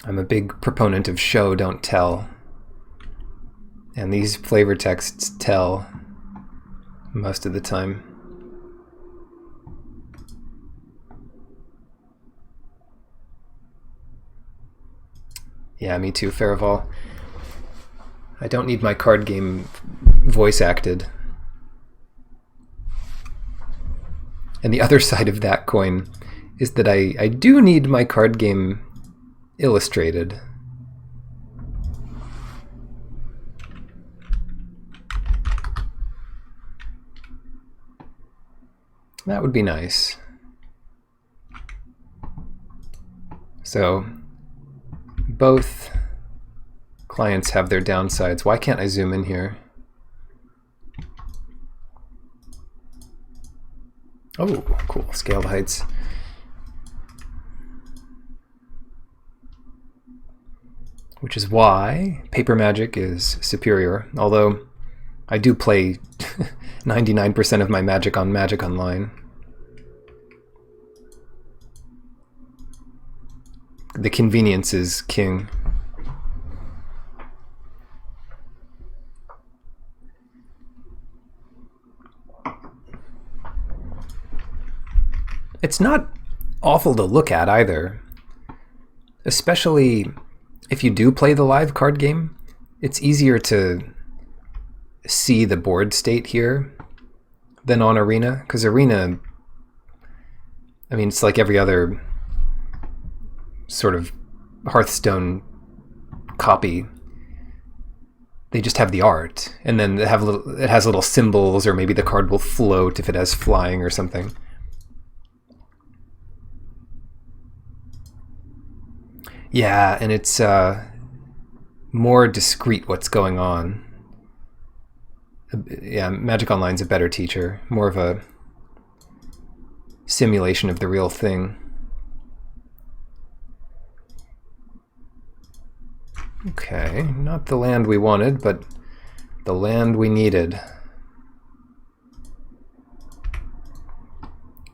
I'm a big proponent of show, don't tell. And these flavor texts tell most of the time. Yeah, me too, Farival. I don't need my card game voice acted. And the other side of that coin is that I do need my card game illustrated. That would be nice. So, both clients have their downsides. Why can't I zoom in here? Oh, cool. Scaled heights. Which is why paper magic is superior, although I do play 99% of my magic on Magic Online. The convenience is king. It's not awful to look at either, especially if you do play the live card game. It's easier to see the board state here than on Arena, because Arena, I mean, it's like every other sort of Hearthstone copy. They just have the art, and then it has little symbols, or maybe the card will float if it has flying or something. Yeah, and it's more discreet what's going on. Yeah, Magic Online's a better teacher, more of a simulation of the real thing. Okay, not the land we wanted, but the land we needed.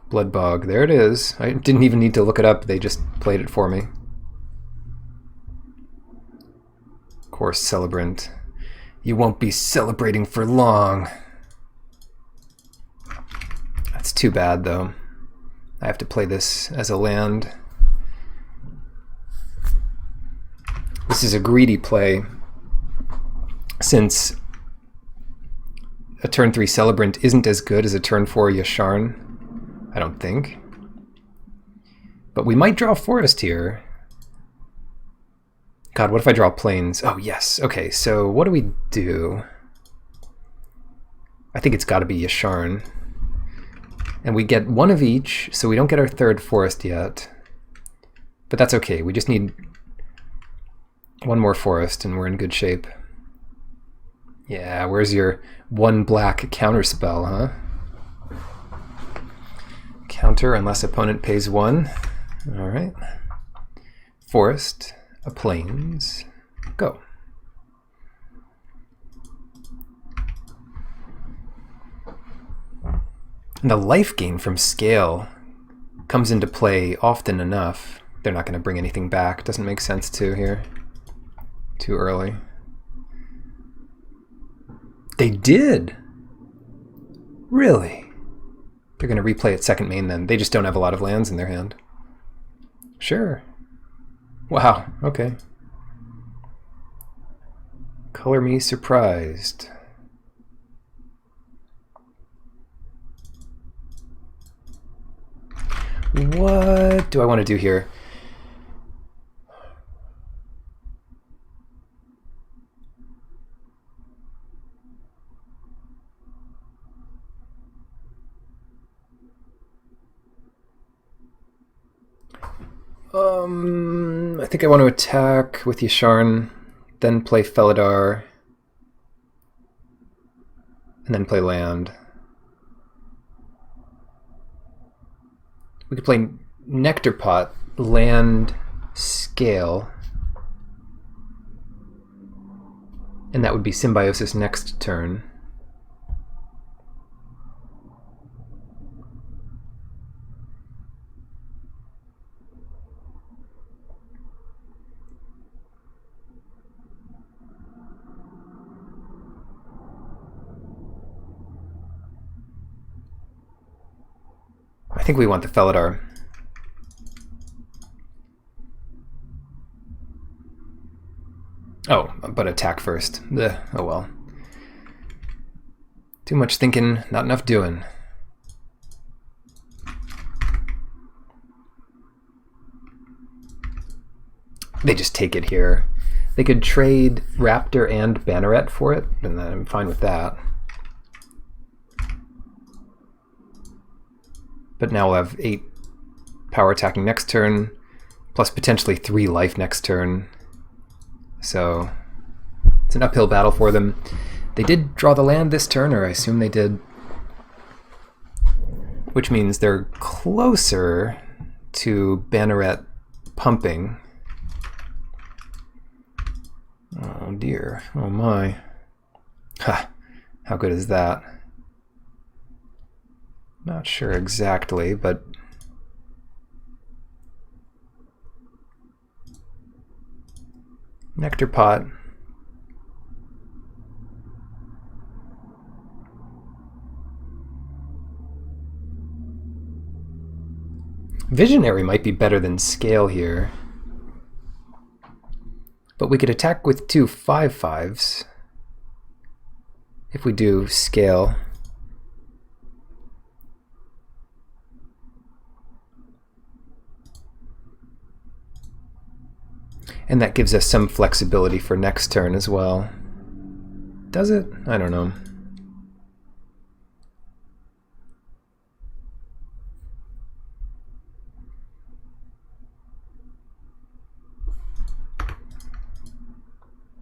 Bloodbog, there it is. I didn't even need to look it up, they just played it for me. Of course, Celebrant. You won't be celebrating for long. That's too bad, though. I have to play this as a land. This is a greedy play, since a turn 3 Celebrant isn't as good as a turn 4 Yasharn, I don't think. But we might draw Forest here. God, what if I draw Plains? Oh, yes. Okay, so what do we do? I think it's got to be Yasharn. And we get one of each, so we don't get our third Forest yet. But that's okay. We just need one more Forest, and we're in good shape. Yeah, where's your one black counterspell, huh? Counter unless opponent pays 1. All right. forest, a plains, go. And the life gain from scale comes into play often enough. They're not going to bring anything back. Doesn't make sense to here. Too early. They did! Really? They're going to replay it second main then. They just don't have a lot of lands in their hand. Sure. Wow, okay. Color me surprised. What do I want to do here? I think I want to attack with Yasharn, then play Felidar, and then play land. We could play Nectar Pot, land, scale, and that would be Symbiosis next turn. I think we want the Felidar. Oh, but attack first. Ugh, oh well. Too much thinking, not enough doing. They just take it here. They could trade Raptor and Banneret for it, and I'm fine with that. But now we'll have 8 power attacking next turn, plus potentially 3 life next turn. So it's an uphill battle for them. They did draw the land this turn, or I assume they did. Which means they're closer to Banneret pumping. Oh dear, oh my. Ha, how good is that? Not sure exactly, but Nectar Pot. Visionary might be better than Scale here. But we could attack with 2 5/5s if we do Scale. And that gives us some flexibility for next turn as well. Does it? I don't know.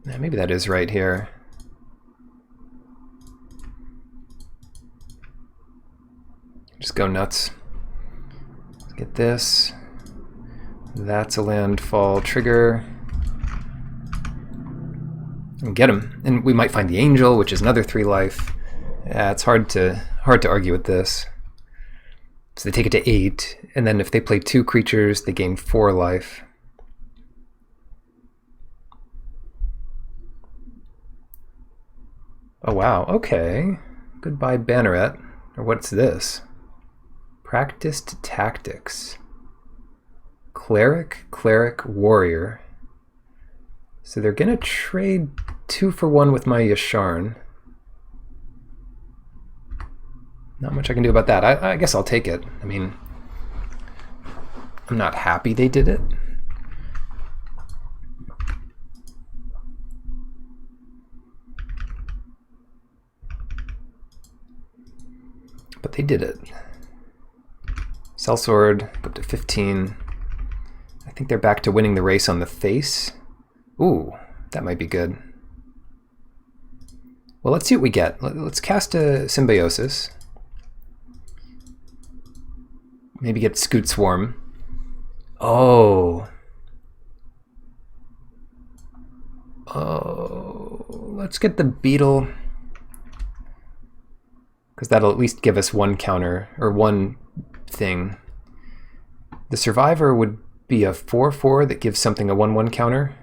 Yeah, maybe that is right here. Just go nuts. Let's get this. That's a landfall trigger. And get him. And we might find the Angel, which is another 3 life. Yeah, it's hard to argue with this. So they take it to 8, and then if they play 2 creatures, they gain 4 life. Oh wow, okay. Goodbye Banneret. Or what's this? Practiced Tactics. Cleric, Cleric, Warrior. So they're gonna trade 2 for 1 with my Yasharn. Not much I can do about that. I guess I'll take it. I mean, I'm not happy they did it. But they did it. Sellsword, go up to 15. I think they're back to winning the race on the face. Ooh, that might be good. Well, let's see what we get. Let's cast a Symbiosis. Maybe get Scoot Swarm. Oh. Oh, let's get the beetle, because that'll at least give us one counter, or one thing. The survivor would be a 4/4 that gives something a 1/1 counter,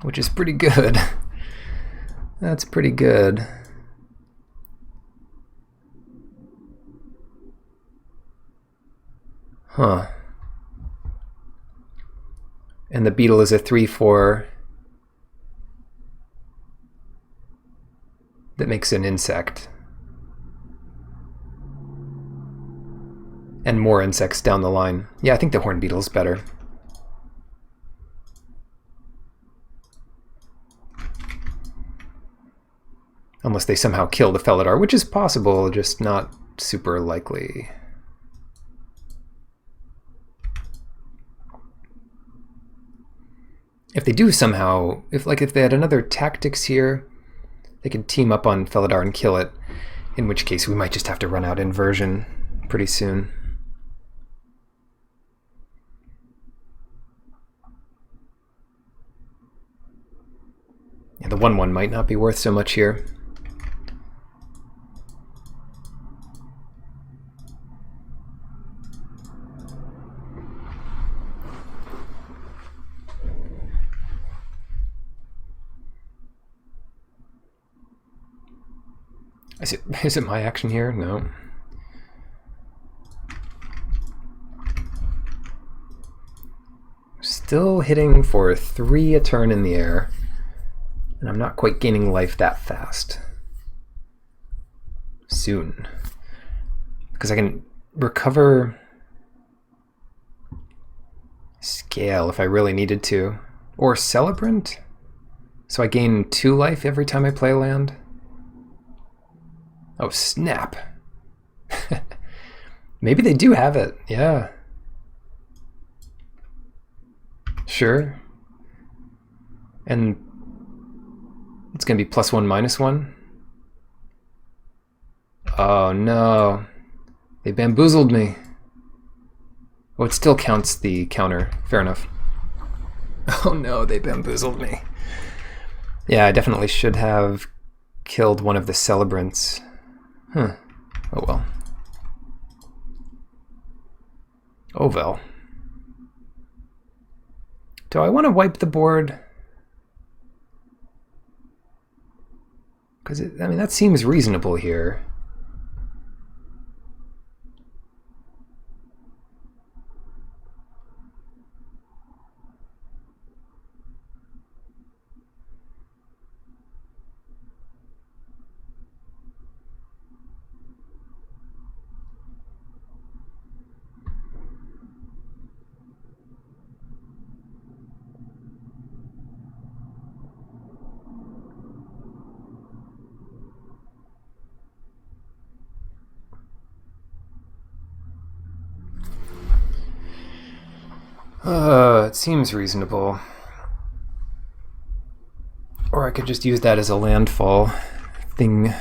which is pretty good. That's pretty good. Huh. And the beetle is a 3/4 that makes an insect. And more insects down the line. Yeah, I think the horn beetle's better. Unless they somehow kill the Felidar, which is possible, just not super likely. If they do somehow, if they had another tactics here, they could team up on Felidar and kill it, in which case we might just have to run out inversion pretty soon. Yeah, the 1/1 might not be worth so much here. Is it my action here? No. Still hitting for 3 a turn in the air, and I'm not quite gaining life that fast. Soon. Because I can recover scale if I really needed to. Or celebrant? So I gain 2 life every time I play a land? Oh, snap. Maybe they do have it, yeah. Sure. And it's going to be +1, -1. Oh no. They bamboozled me. Oh, it still counts the counter. Fair enough. Oh no, they bamboozled me. Yeah, I definitely should have killed one of the celebrants. Huh. Oh well. Oh well. Do I want to wipe the board? Because, I mean, that seems reasonable here. It seems reasonable. Or I could just use that as a landfall thing.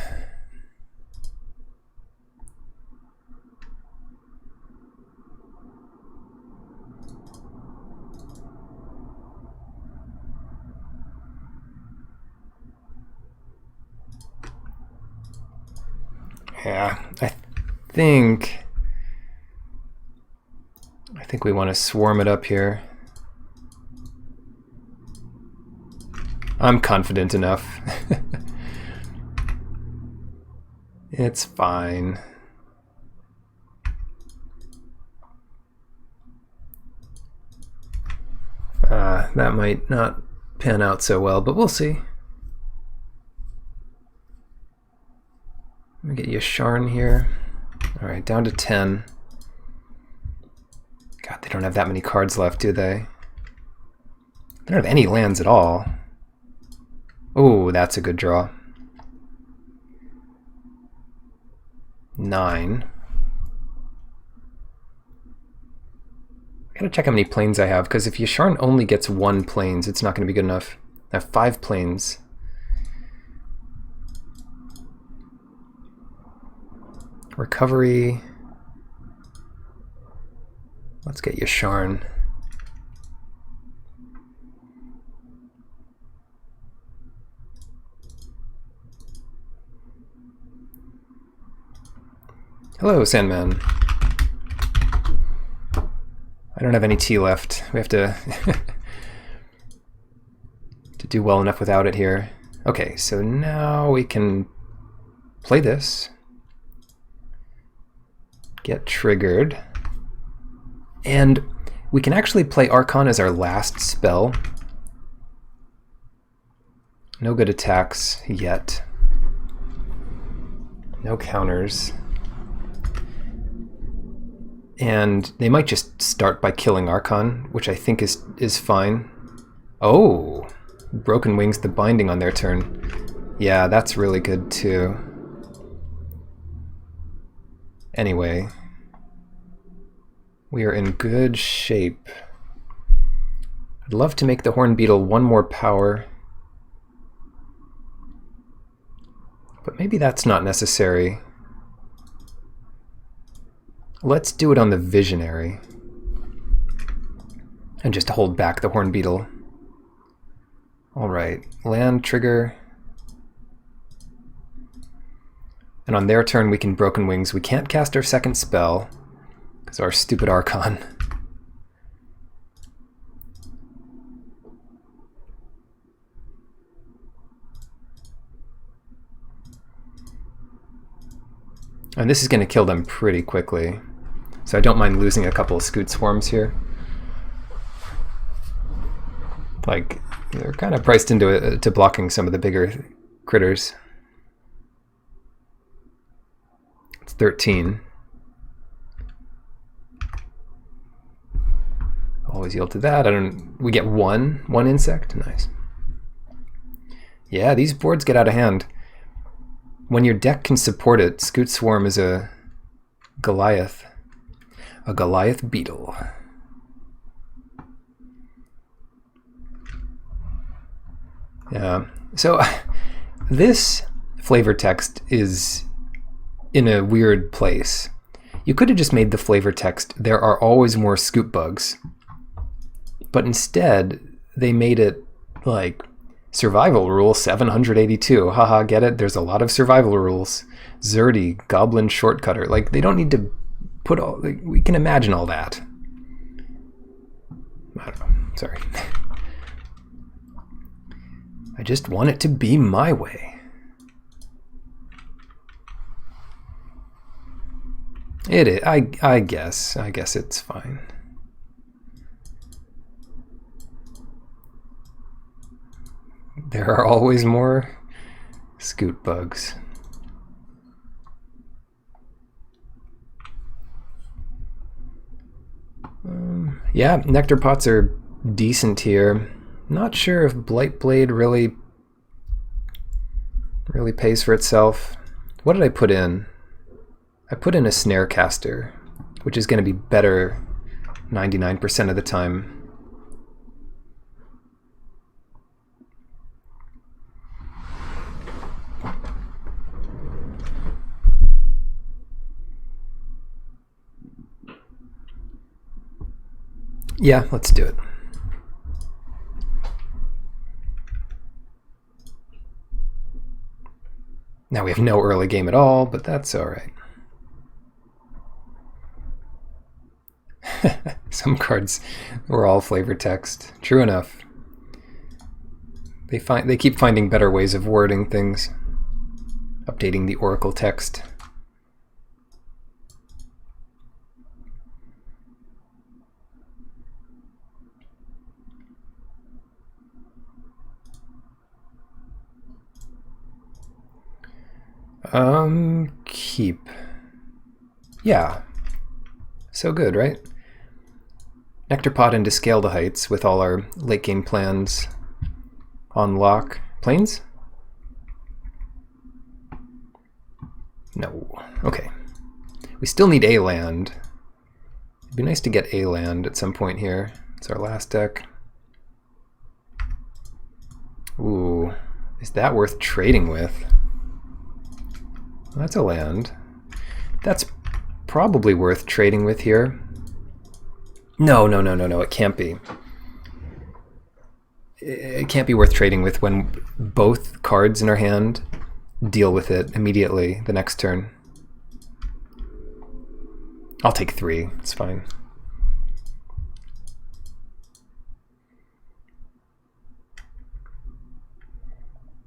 Yeah, I think we want to swarm it up here. I'm confident enough. It's fine. That might not pan out so well, but we'll see. Let me get Yasharn here. All right, down to 10. God, they don't have that many cards left, do they? They don't have any lands at all. Oh, that's a good draw. 9. I gotta check how many planes I have, because if Yasharn only gets 1 planes, it's not going to be good enough. I have 5 planes. Recovery. Let's get Yasharn. Hello, Sandman. I don't have any tea left. We have to to do well enough without it here. Okay, so now we can play this. Get triggered. And we can actually play Archon as our last spell. No good attacks yet. No counters. And they might just start by killing Archon, which I think is fine. Oh! Broken Wings the binding on their turn. Yeah, that's really good too. Anyway. We are in good shape. I'd love to make the Horn Beetle one more power. But maybe that's not necessary. Let's do it on the Visionary. And just hold back the Horn Beetle. Alright, land trigger. And on their turn we can Broken Wings. We can't cast our second spell, because our stupid Archon. And this is going to kill them pretty quickly. So I don't mind losing a couple of Scoot Swarms here. Like, they're kind of priced into to blocking some of the bigger critters. It's 13. Always yield to that. We get one insect. Nice. Yeah, these boards get out of hand. When your deck can support it, Scoot Swarm is a Goliath beetle. Yeah. So this flavor text is in a weird place. You could have just made the flavor text, "There are always more scoop bugs." But instead, they made it like survival rule 782. Haha, get it? There's a lot of survival rules. Zerdy, Goblin Shortcutter. Like, they don't need to put all... Like, we can imagine all that. I don't know. Sorry. I just want it to be my way. It is. I guess. I guess it's fine. There are always more scoot bugs. Yeah, nectar pots are decent here. Not sure if Blightblade really pays for itself. What did I put in? I put in a snare caster, which is going to be better 99% of the time. Yeah, let's do it. Now we have no early game at all, but that's all right. Some cards were all flavor text. True enough. They keep finding better ways of wording things. Updating the Oracle text. Keep. Yeah. So good, right? Nectar Pot into Scale the Heights with all our late game plans on lock. Planes? No. Okay. We still need a land. It'd be nice to get a land at some point here. It's our last deck. Ooh. Is that worth trading with? That's a land. That's probably worth trading with here. No, it can't be. It can't be worth trading with when both cards in our hand deal with it immediately the next turn. I'll take 3. It's fine.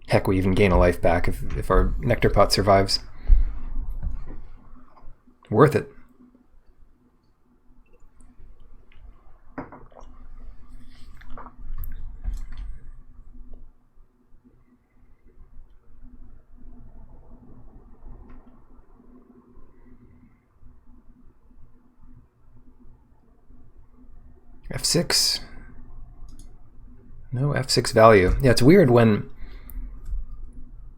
Heck, we even gain a life back if our nectar pot survives. Worth it. F6. No F6 value. Yeah, it's weird when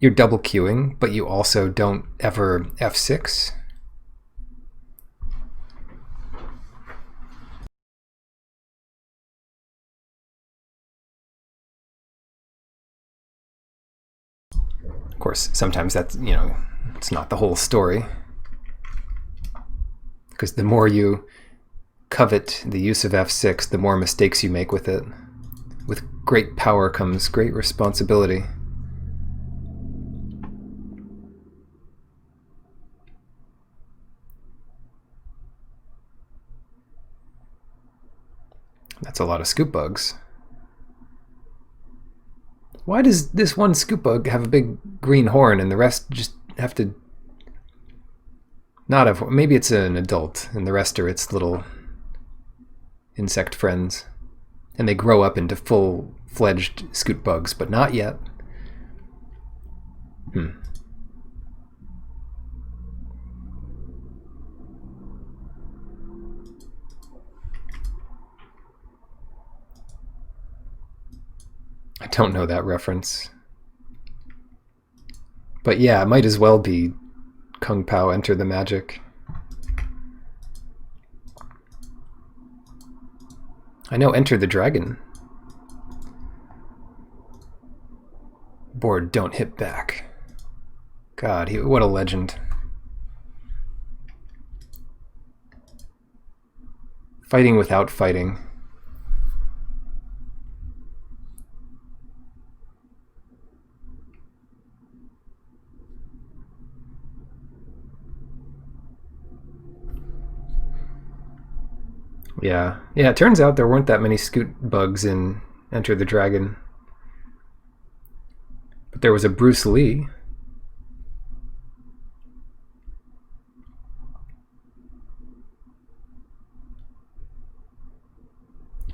you're double queuing, but you also don't ever F6. Of course, sometimes that's, it's not the whole story. Because the more you covet the use of F6, the more mistakes you make with it. With great power comes great responsibility. That's a lot of scoop bugs. Why does this one scoop bug have a big green horn and the rest just have to not have? Maybe it's an adult and the rest are its little insect friends. And they grow up into full-fledged scoop bugs, but not yet. I don't know that reference. But yeah, it might as well be Kung Pao Enter the Magic. I know Enter the Dragon. Board don't hit back. God, what a legend. Fighting without fighting. Yeah, it turns out there weren't that many scoot bugs in Enter the Dragon. But there was a Bruce Lee.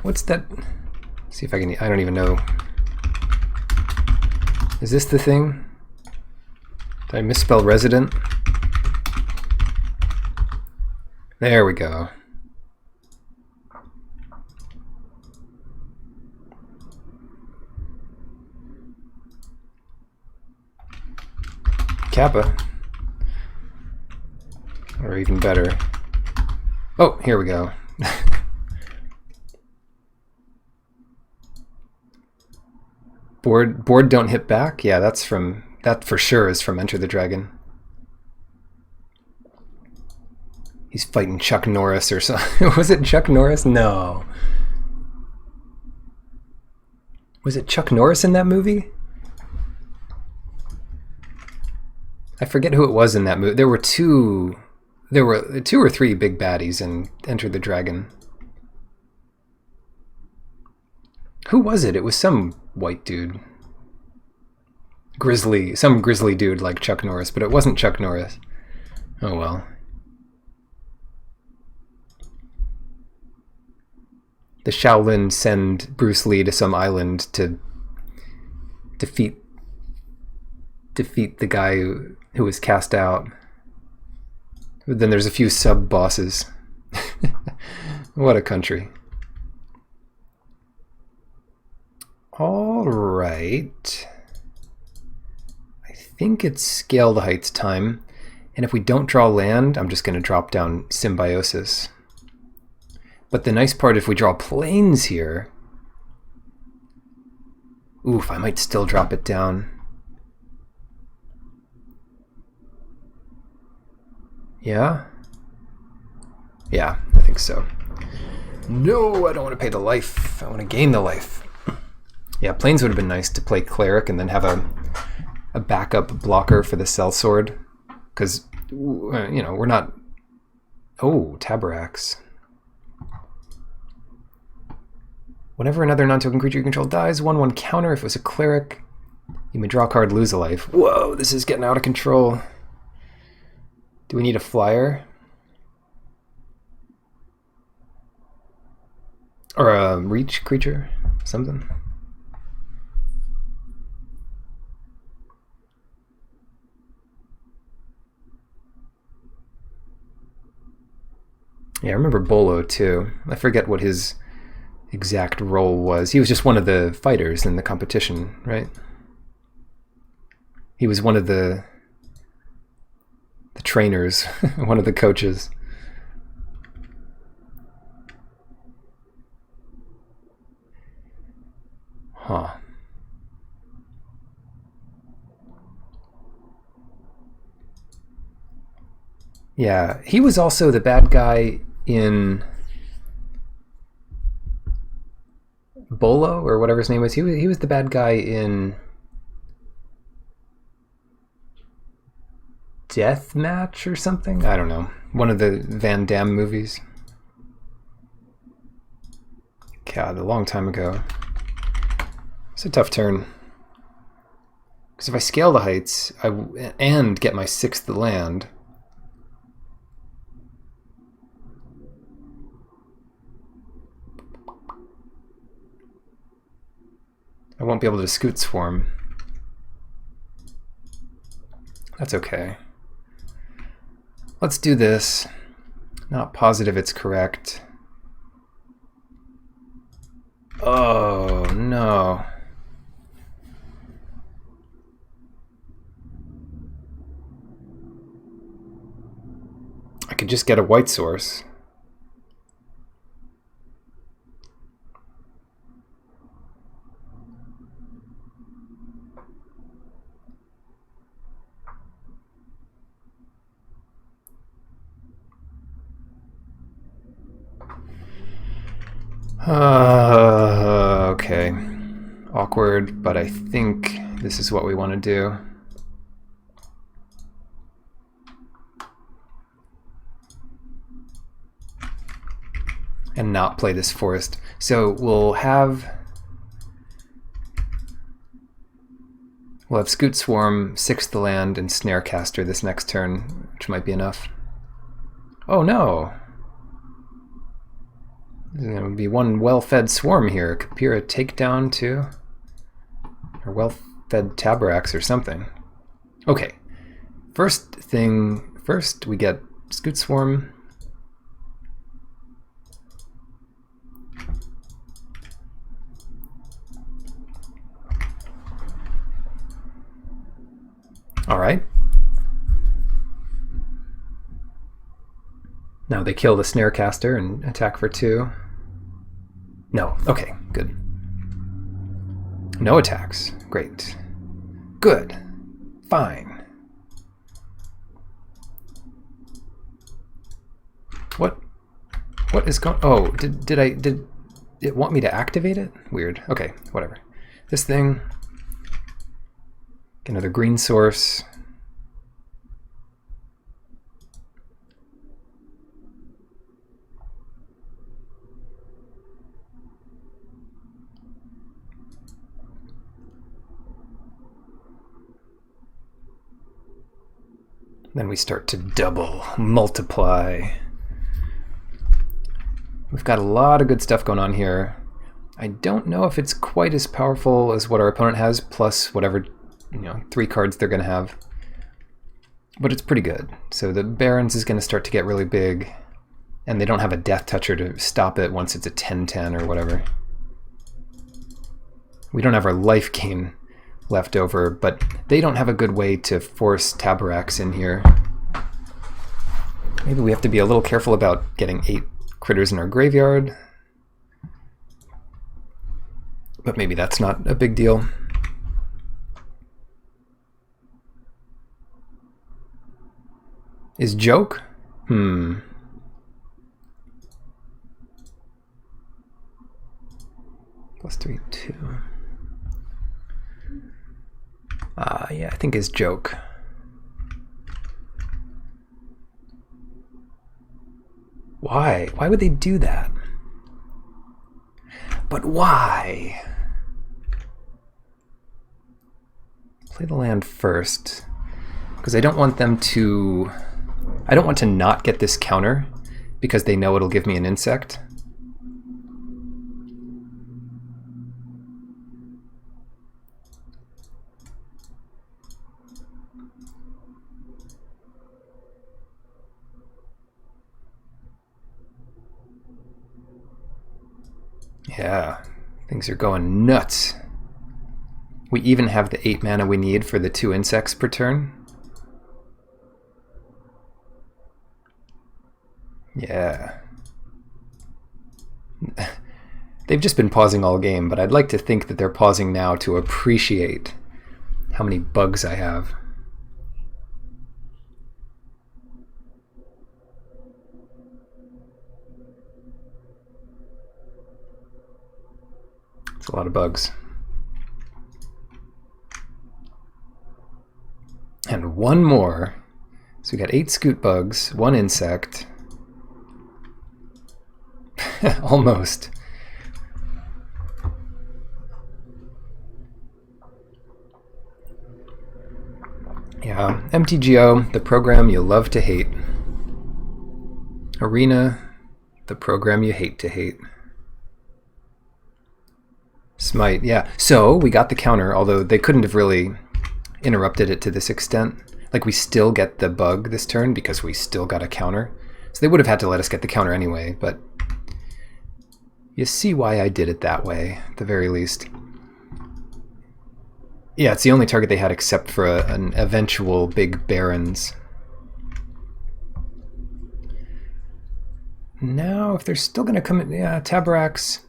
What's that? Let's see if I can, I don't even know. Is this the thing? Did I misspell resident? There we go. Kappa. Or even better. Oh, here we go. Board don't hit back? Yeah, that for sure is from Enter the Dragon. He's fighting Chuck Norris or something. Was it Chuck Norris? No. Was it Chuck Norris in that movie? I forget who it was in that movie. There were two or three big baddies in Enter the Dragon. Who was it? It was some white dude. Some grizzly dude like Chuck Norris, but it wasn't Chuck Norris. Oh well. The Shaolin send Bruce Lee to some island to defeat the guy who was cast out. But then there's a few sub-bosses. What a country. All right. I think it's Scale the Heights time. And if we don't draw land, I'm just going to drop down Symbiosis. But the nice part, if we draw planes here... Oof, I might still drop it down. Yeah? Yeah, I think so. No, I don't want to pay the life. I want to gain the life. Yeah, planes would have been nice to play Cleric and then have a backup blocker for the Sellsword. Because, we're not Oh, Taborax. Whenever another non-token creature you control dies, 1/1 counter. If it was a cleric, you may draw a card, lose a life. Whoa, this is getting out of control. Do we need a flyer? Or a reach creature? Something? Yeah, I remember Bolo too. I forget what his exact role was. He was just one of the fighters in the competition, right? He was one of the trainers, one of the coaches. Huh. Yeah, he was also the bad guy in Bolo, or whatever his name was. He was the bad guy in Deathmatch or something? I don't know. One of the Van Damme movies. God, a long time ago. It's a tough turn. Because if I scale the heights and get my 6th land, I won't be able to Scoot Swarm. That's okay. Let's do this. Not positive it's correct. Oh, no. I could just get a white source. Okay. Awkward, but I think this is what we want to do. And not play this forest. So we'll have Scoot Swarm, 6th land, and Snarecaster this next turn, which might be enough. Oh no! There's going to be one well-fed Swarm here. Kapira Takedown too? Or well-fed Taborax or something. Okay. First, we get Scoot Swarm. All right. Now they kill the Snarecaster and attack for 2. No. Okay, good. No attacks. Great. Good. Fine. What is going... Oh, did it want me to activate it? Weird. Okay, whatever. This thing... Another green source. Then we start to double, multiply. We've got a lot of good stuff going on here. I don't know if it's quite as powerful as what our opponent has, plus whatever 3 cards they're going to have. But it's pretty good. So the Barons is going to start to get really big, and they don't have a Death Toucher to stop it once it's a 10-10 or whatever. We don't have our life gain left over, but they don't have a good way to force Taborax in here. Maybe we have to be a little careful about getting 8 critters in our graveyard. But maybe that's not a big deal. Is joke? +3/2. Yeah, I think is joke. Why? Why would they do that? But why? Play the land first, because I don't want them to... I don't want to not get this counter, because they know it'll give me an insect. Yeah, things are going nuts. We even have the 8 mana we need for the 2 insects per turn. Yeah. They've just been pausing all game, but I'd like to think that they're pausing now to appreciate how many bugs I have. It's a lot of bugs. And one more. So we got 8 scoot bugs, 1 insect. Almost. Yeah, MTGO, the program you love to hate. Arena, the program you hate to hate. Smite, yeah. So we got the counter, although they couldn't have really interrupted it to this extent. Like, we still get the bug this turn because we still got a counter. So they would have had to let us get the counter anyway, but you see why I did it that way, at the very least. Yeah, it's the only target they had except for an eventual big Barons. Now, if they're still going to come in... Yeah, Tabaraks...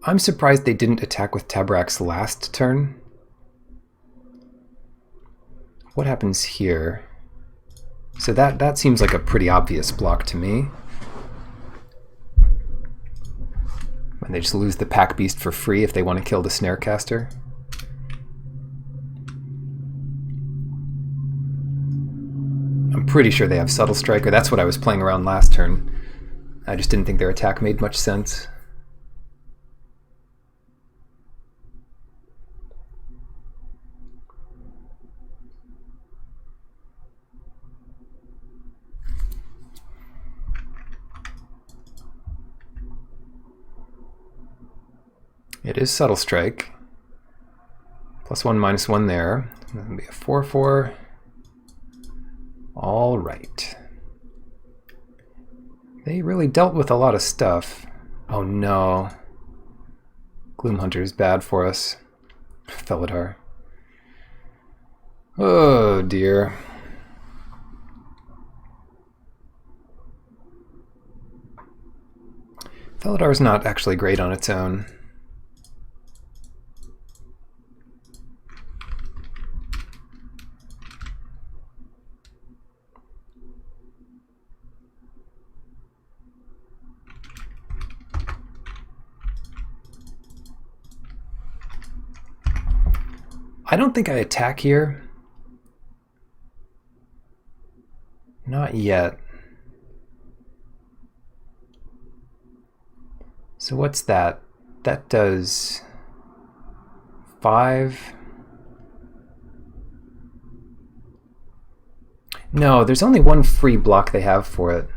I'm surprised they didn't attack with Tabaraks last turn. What happens here? So that seems like a pretty obvious block to me. And they just lose the Pack Beast for free if they want to kill the Snarecaster. I'm pretty sure they have Subtle Striker. That's what I was playing around last turn. I just didn't think their attack made much sense. It is Subtle Strike. +1, -1 there. That'll be a 4/4. All right. They really dealt with a lot of stuff. Oh no. Gloomhunter is bad for us. Felidar. Oh dear. Felidar is not actually great on its own. I don't think I attack here. Not yet. So what's that? That does 5. No, there's only one free block they have for it.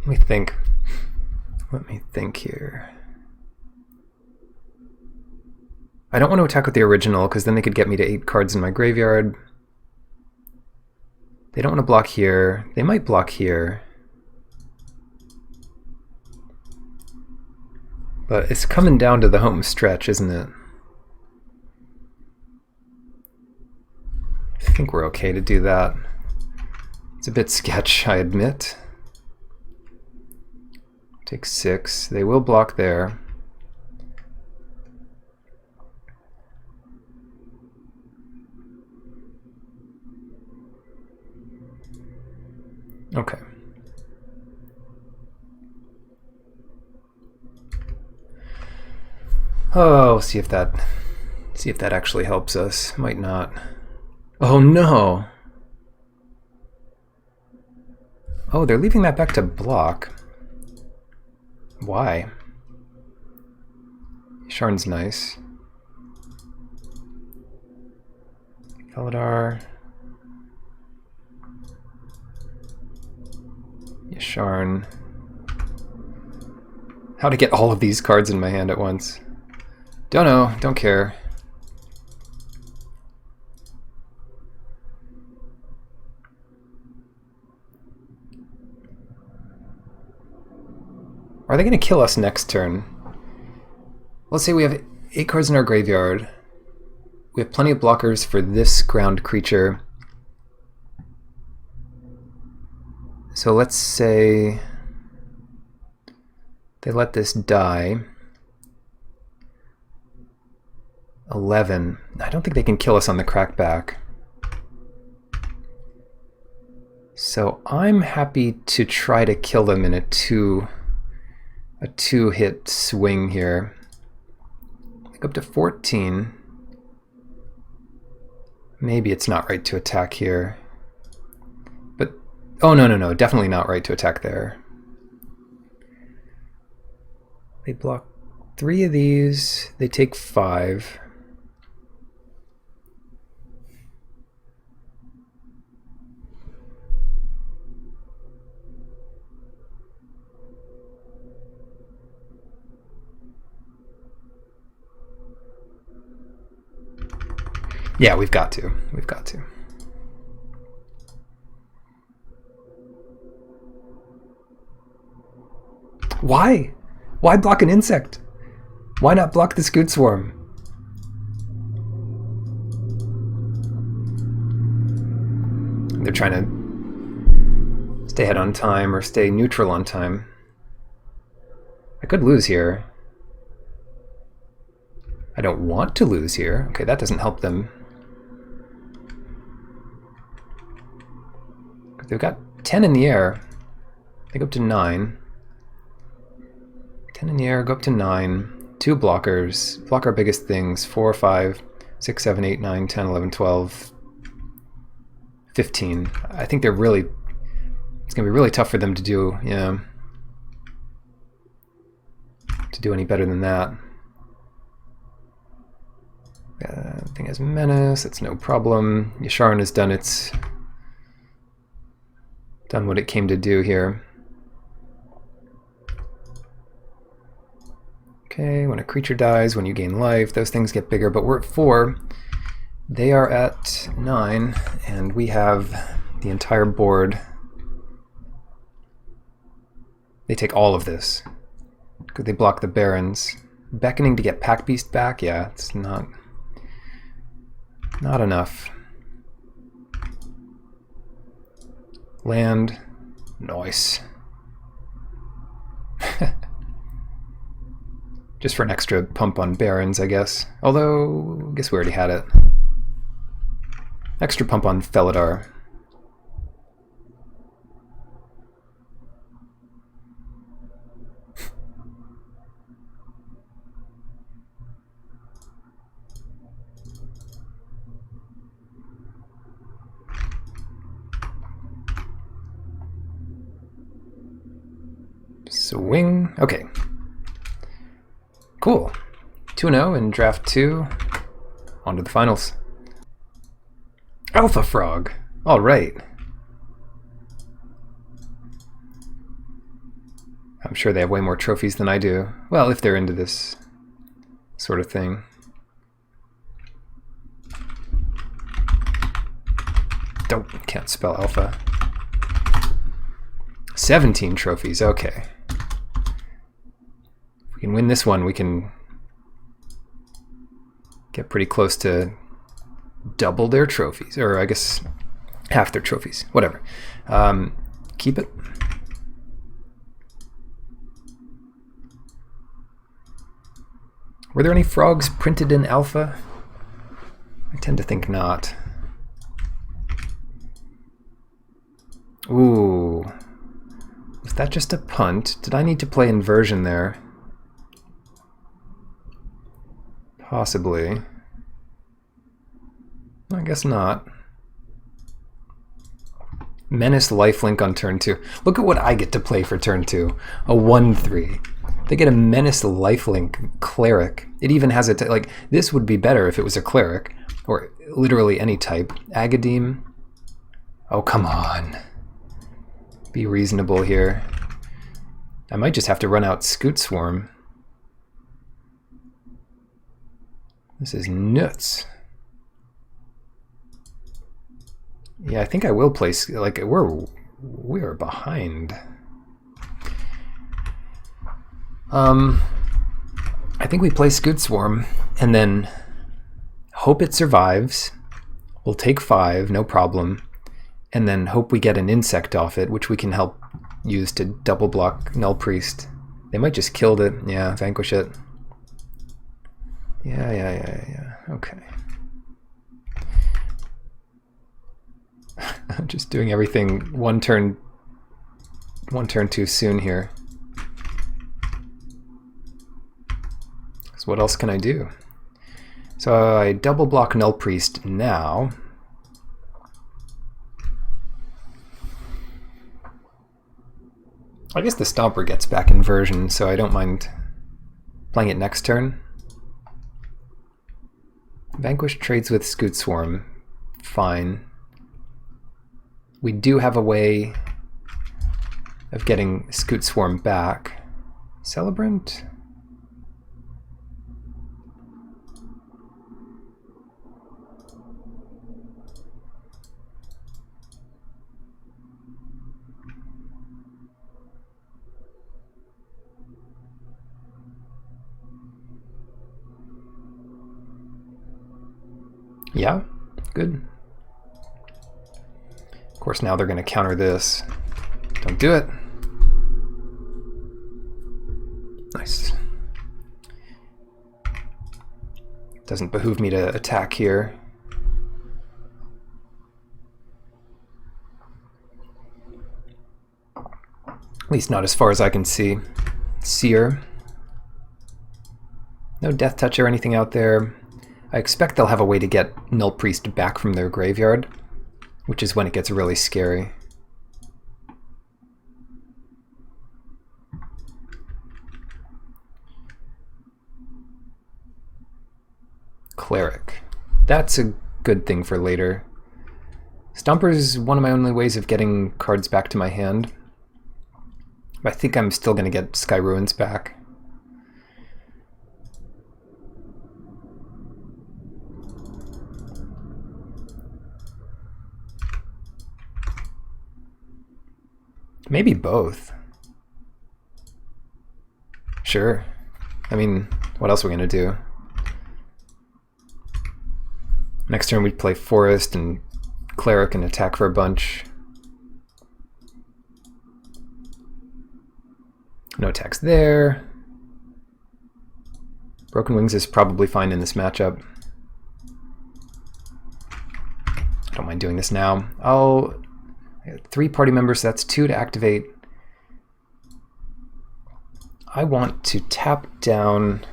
Let me think. Let me think here. I don't want to attack with the original, because then they could get me to 8 cards in my graveyard. They don't want to block here. They might block here. But it's coming down to the home stretch, isn't it? I think we're okay to do that. It's a bit sketch, I admit. Take 6. They will block there. Okay. Oh, see if that actually helps us. Might not. Oh no. Oh, they're leaving that back to block. Why? Sharn's nice. Felidar. Yasharn. How to get all of these cards in my hand at once. Don't know, don't care. Are they going to kill us next turn? Let's say we have 8 cards in our graveyard. We have plenty of blockers for this ground creature. So let's say they let this die. 11. I don't think they can kill us on the crackback. So I'm happy to try to kill them in a two-hit swing here. Like up to 14. Maybe it's not right to attack here. But, oh no, definitely not right to attack there. They block 3 of these, they take 5. Yeah, we've got to. We've got to. Why? Why block an insect? Why not block the Scoot Swarm? They're trying to stay ahead on time or stay neutral on time. I could lose here. I don't want to lose here. Okay, that doesn't help them. They've got 10 in the air. They go up to 9. 10 in the air, go up to 9. 2 blockers. Block our biggest things. 4, 5, 6, 7, 8, 9, 10, 11, 12, 15. I think they're really... It's going to be really tough for them to do, yeah. To do any better than that. Thing has Menace, that's no problem. Yasharn has done what it came to do here. Okay, when a creature dies, when you gain life, those things get bigger, but we're at 4. They are at 9, and we have the entire board. They take all of this. Because they block the Barons. Beckoning to get Pack Beast back? Yeah, it's not enough. Land. Nice. Just for an extra pump on Barons, I guess. Although, I guess we already had it. Extra pump on Felidar. Swing. Okay. Cool. 2-0 in draft 2. On to the finals. Alpha Frog. All right. I'm sure they have way more trophies than I do. Well, if they're into this sort of thing. Can't spell alpha. 17 trophies. Okay. If we can win this one, we can get pretty close to double their trophies, or I guess half their trophies, whatever. Keep it. Were there any frogs printed in alpha? I tend to think not. Ooh. Was that just a punt? Did I need to play inversion there? Possibly. I guess not. Menace lifelink on turn 2. Look at what I get to play for turn 2. A 1/3. They get a Menace lifelink cleric. It even has a like this would be better if it was a cleric or literally any type. Agadim. Oh, come on. Be reasonable here. I might just have to run out Scoot Swarm. This is nuts. Yeah, I think I will play, like, we're behind. I think we play Scoot Swarm and then hope it survives. We'll take 5, no problem. And then hope we get an insect off it, which we can help use to double block Null Priest. They might just kill it. Yeah, vanquish it. Yeah. Okay. I'm just doing everything one turn too soon here. So what else can I do? So I double block Null Priest now. I guess the Stomper gets back inversion, so I don't mind playing it next turn. Vanquish trades with Scoot Swarm. Fine. We do have a way of getting Scoot Swarm back. Celebrant? Yeah, good. Of course, now they're going to counter this. Don't do it. Nice. Doesn't behoove me to attack here. At least not as far as I can see. Seer. No Death Touch or anything out there. I expect they'll have a way to get Null Priest back from their graveyard, which is when it gets really scary. Cleric. That's a good thing for later. Stomper is one of my only ways of getting cards back to my hand. I think I'm still going to get Sky Ruins back. Maybe both. Sure. I mean, what else are we going to do? Next turn we'd play Forest and Cleric and attack for a bunch. No attacks there. Broken Wings is probably fine in this matchup. I don't mind doing this now. I got 3 party members, so that's 2 to activate. I want to tap down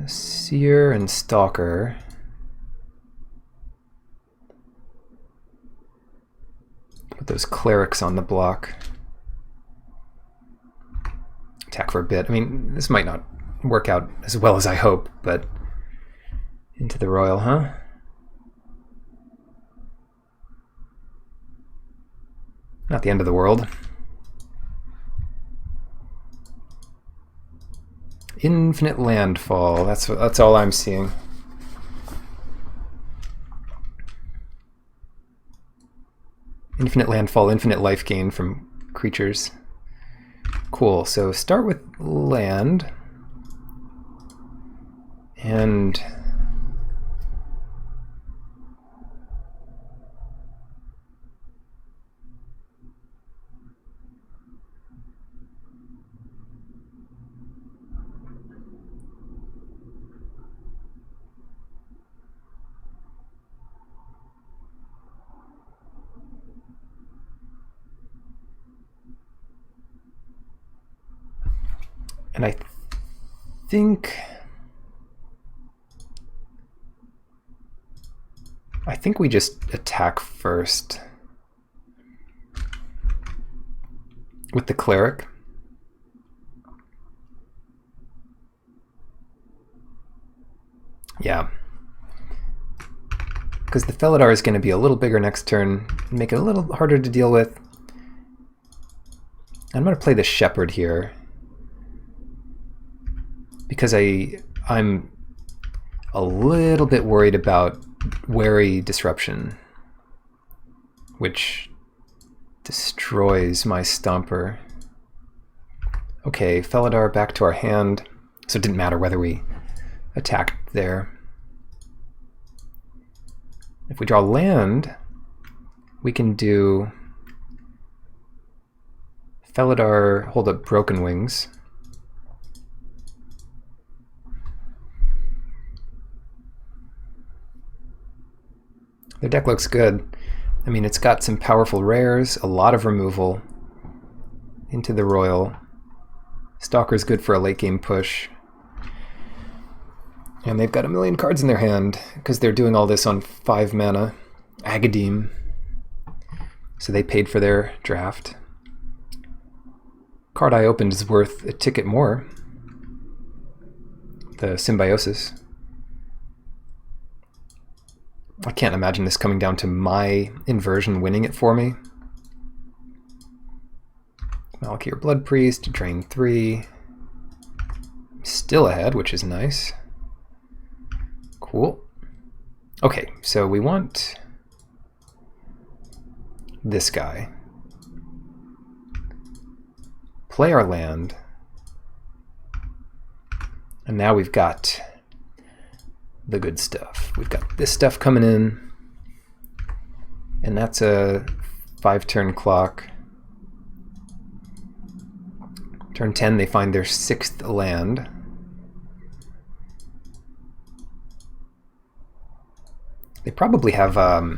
Seer and Stalker. Put those clerics on the block. Attack for a bit. I mean, this might not work out as well as I hope, but into the Royal, huh? Not the end of the world. Infinite Landfall. That's all I'm seeing. Infinite Landfall, infinite life gain from creatures. Cool. So start with land. And And I think we just attack first with the cleric. Yeah. Because the Felidar is going to be a little bigger next turn, make it a little harder to deal with. I'm going to play the Shepherd here because I'm a little bit worried about Wary Disruption, which destroys my Stomper. Okay, Felidar back to our hand, so it didn't matter whether we attacked there. If we draw land, we can do Felidar, hold up Broken Wings. The deck looks good. I mean, it's got some powerful rares, a lot of removal into the Royal. Stalker's good for a late game push. And they've got a million cards in their hand because they're doing all this on 5 mana. Agadim. So they paid for their draft. Card I opened is worth a ticket more. The Symbiosis. I can't imagine this coming down to my inversion winning it for me. Malakir Blood Priest, drain 3. Still ahead, which is nice. Cool. Okay, so we want this guy. Play our land. And now we've got the good stuff. We've got this stuff coming in. And that's a 5-turn clock. Turn 10, they find their 6th land. They probably have, I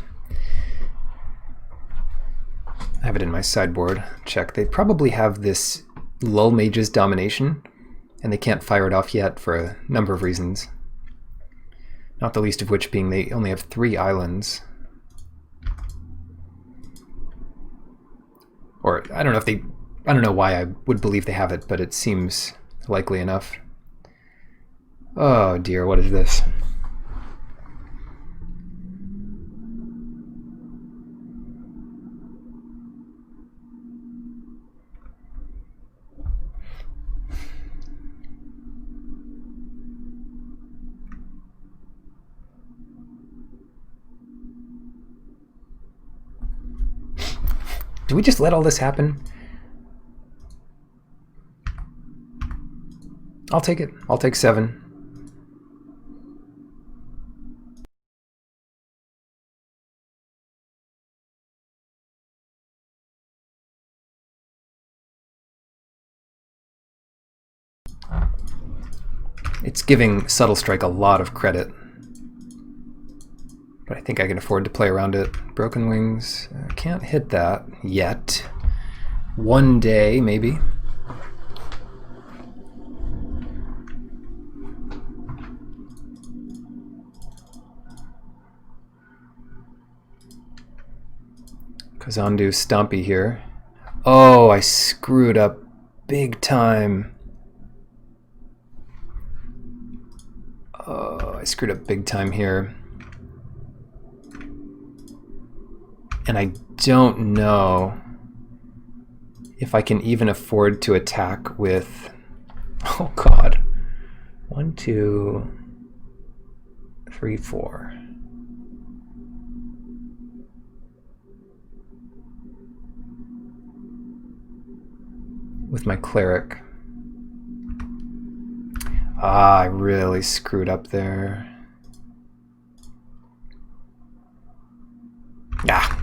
have it in my sideboard, check. They probably have this Lull Mage's Domination, and they can't fire it off yet for a number of reasons. Not the least of which being they only have 3 islands. Or, I don't know if they, I don't know why I would believe they have it, but it seems likely enough. Oh dear, what is this? Do we just let all this happen? I'll take it. I'll take 7. It's giving Subtle Strike a lot of credit, but I think I can afford to play around it. Broken Wings, I can't hit that yet. One day, maybe. Kazandu Stompy here. Oh, I screwed up big time. Oh, I screwed up big time here. And I don't know if I can even afford to attack with, oh god, 1, 2, 3, 4. With my cleric. Ah, I really screwed up there. Ah,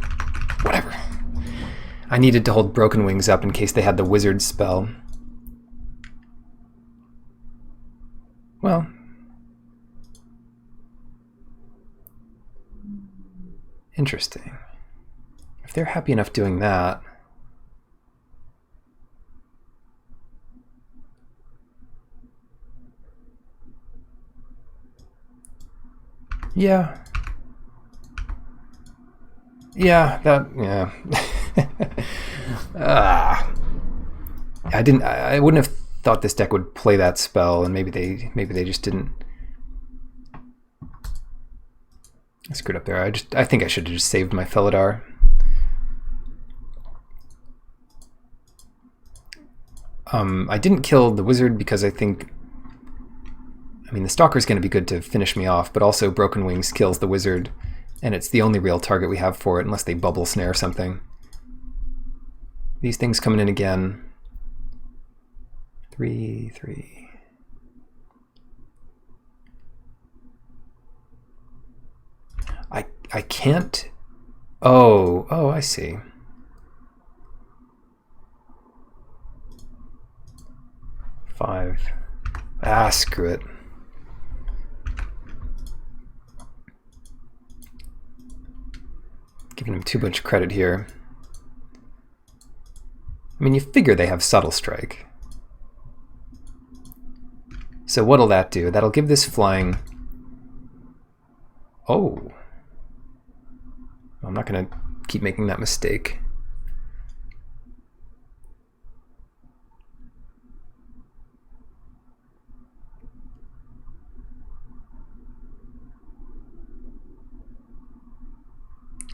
whatever. I needed to hold Broken Wings up in case they had the wizard spell. Well. Interesting. If they're happy enough doing that. Yeah. Yeah, that, yeah. I wouldn't have thought this deck would play that spell, and maybe they just didn't. I screwed up there. I think I should have just saved my Felidar. I didn't kill the wizard because I mean, the Stalker's going to be good to finish me off, but also Broken Wings kills the wizard, and it's the only real target we have for it, unless they bubble snare something. These things coming in again. 3/3. I can't. Oh, I see. Five. Screw it. Giving him too much credit here. I mean, you figure they have Subtle Strike. So what'll that do? That'll give this flying... Oh. I'm not going to keep making that mistake.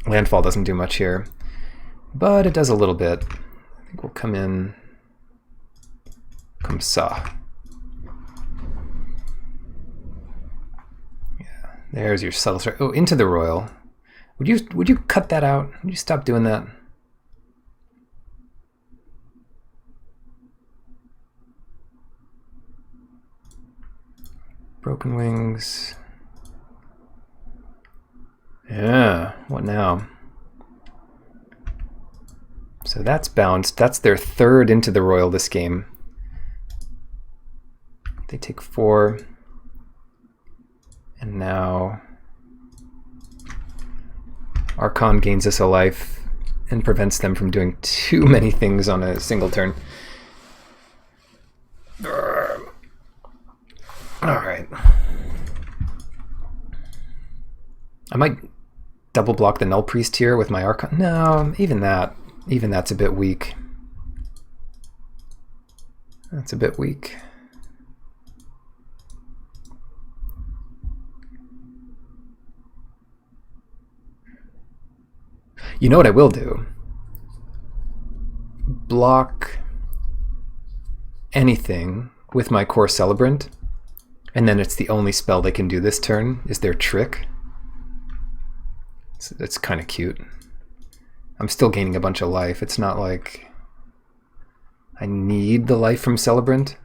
Landfall doesn't do much here, but it does a little bit. I think we'll come in... Come sa. Yeah, there's your Subtle Strike. Oh, into the Royal. Would you cut that out? Would you stop doing that? Broken Wings. Yeah, what now? So that's bounced. That's their third into the Royal this game. They take 4. And now Archon gains us a life and prevents them from doing too many things on a single turn. Alright. I might double block the Null Priest here with my Archon. No, even that's a bit weak. That's a bit weak. You know what I will do? Block anything with my Core Celebrant, and then it's the only spell they can do this turn, is their Trick. So it's kind of cute. I'm still gaining a bunch of life. It's not like I need the life from Celebrant.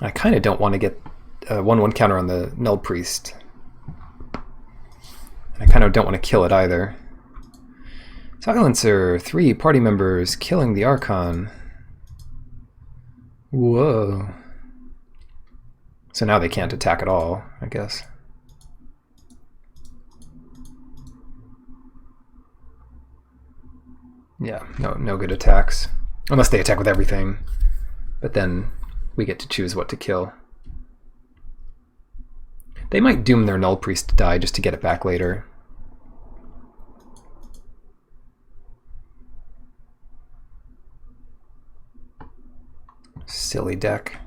I kind of don't want to get a 1/1 counter on the Null Priest. And I kind of don't want to kill it either. Silencer, 3 party members killing the Archon. Whoa. So now they can't attack at all, I guess. Yeah, no good attacks. Unless they attack with everything. But then we get to choose what to kill. They might doom their Null Priest to die just to get it back later. Silly deck.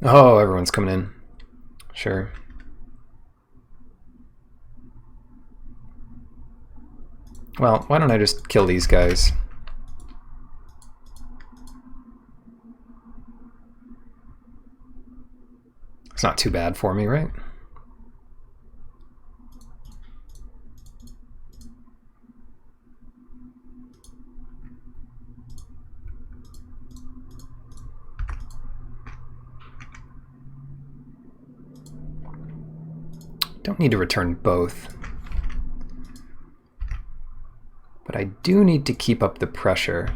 Oh, everyone's coming in. Sure. Well, why don't I just kill these guys? It's not too bad for me, right? Don't need to return both. But I do need to keep up the pressure.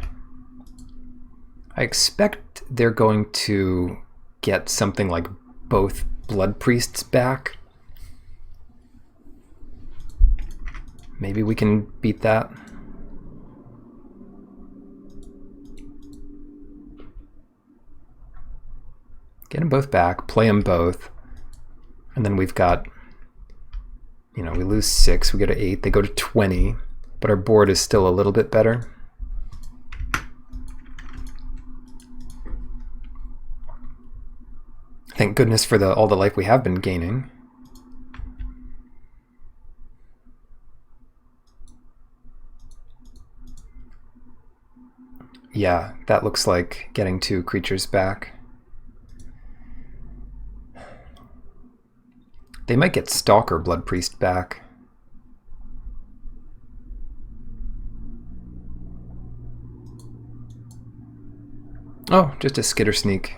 I expect they're going to get something like both Blood Priests back. Maybe we can beat that. Get them both back, play them both, and then we've got, you know, we lose 6, we go to 8, they go to 20, but our board is still a little bit better. Thank goodness for all the life we have been gaining. Yeah, that looks like getting 2 creatures back. They might get Stalker Blood Priest back. Oh, just a Skitter Sneak.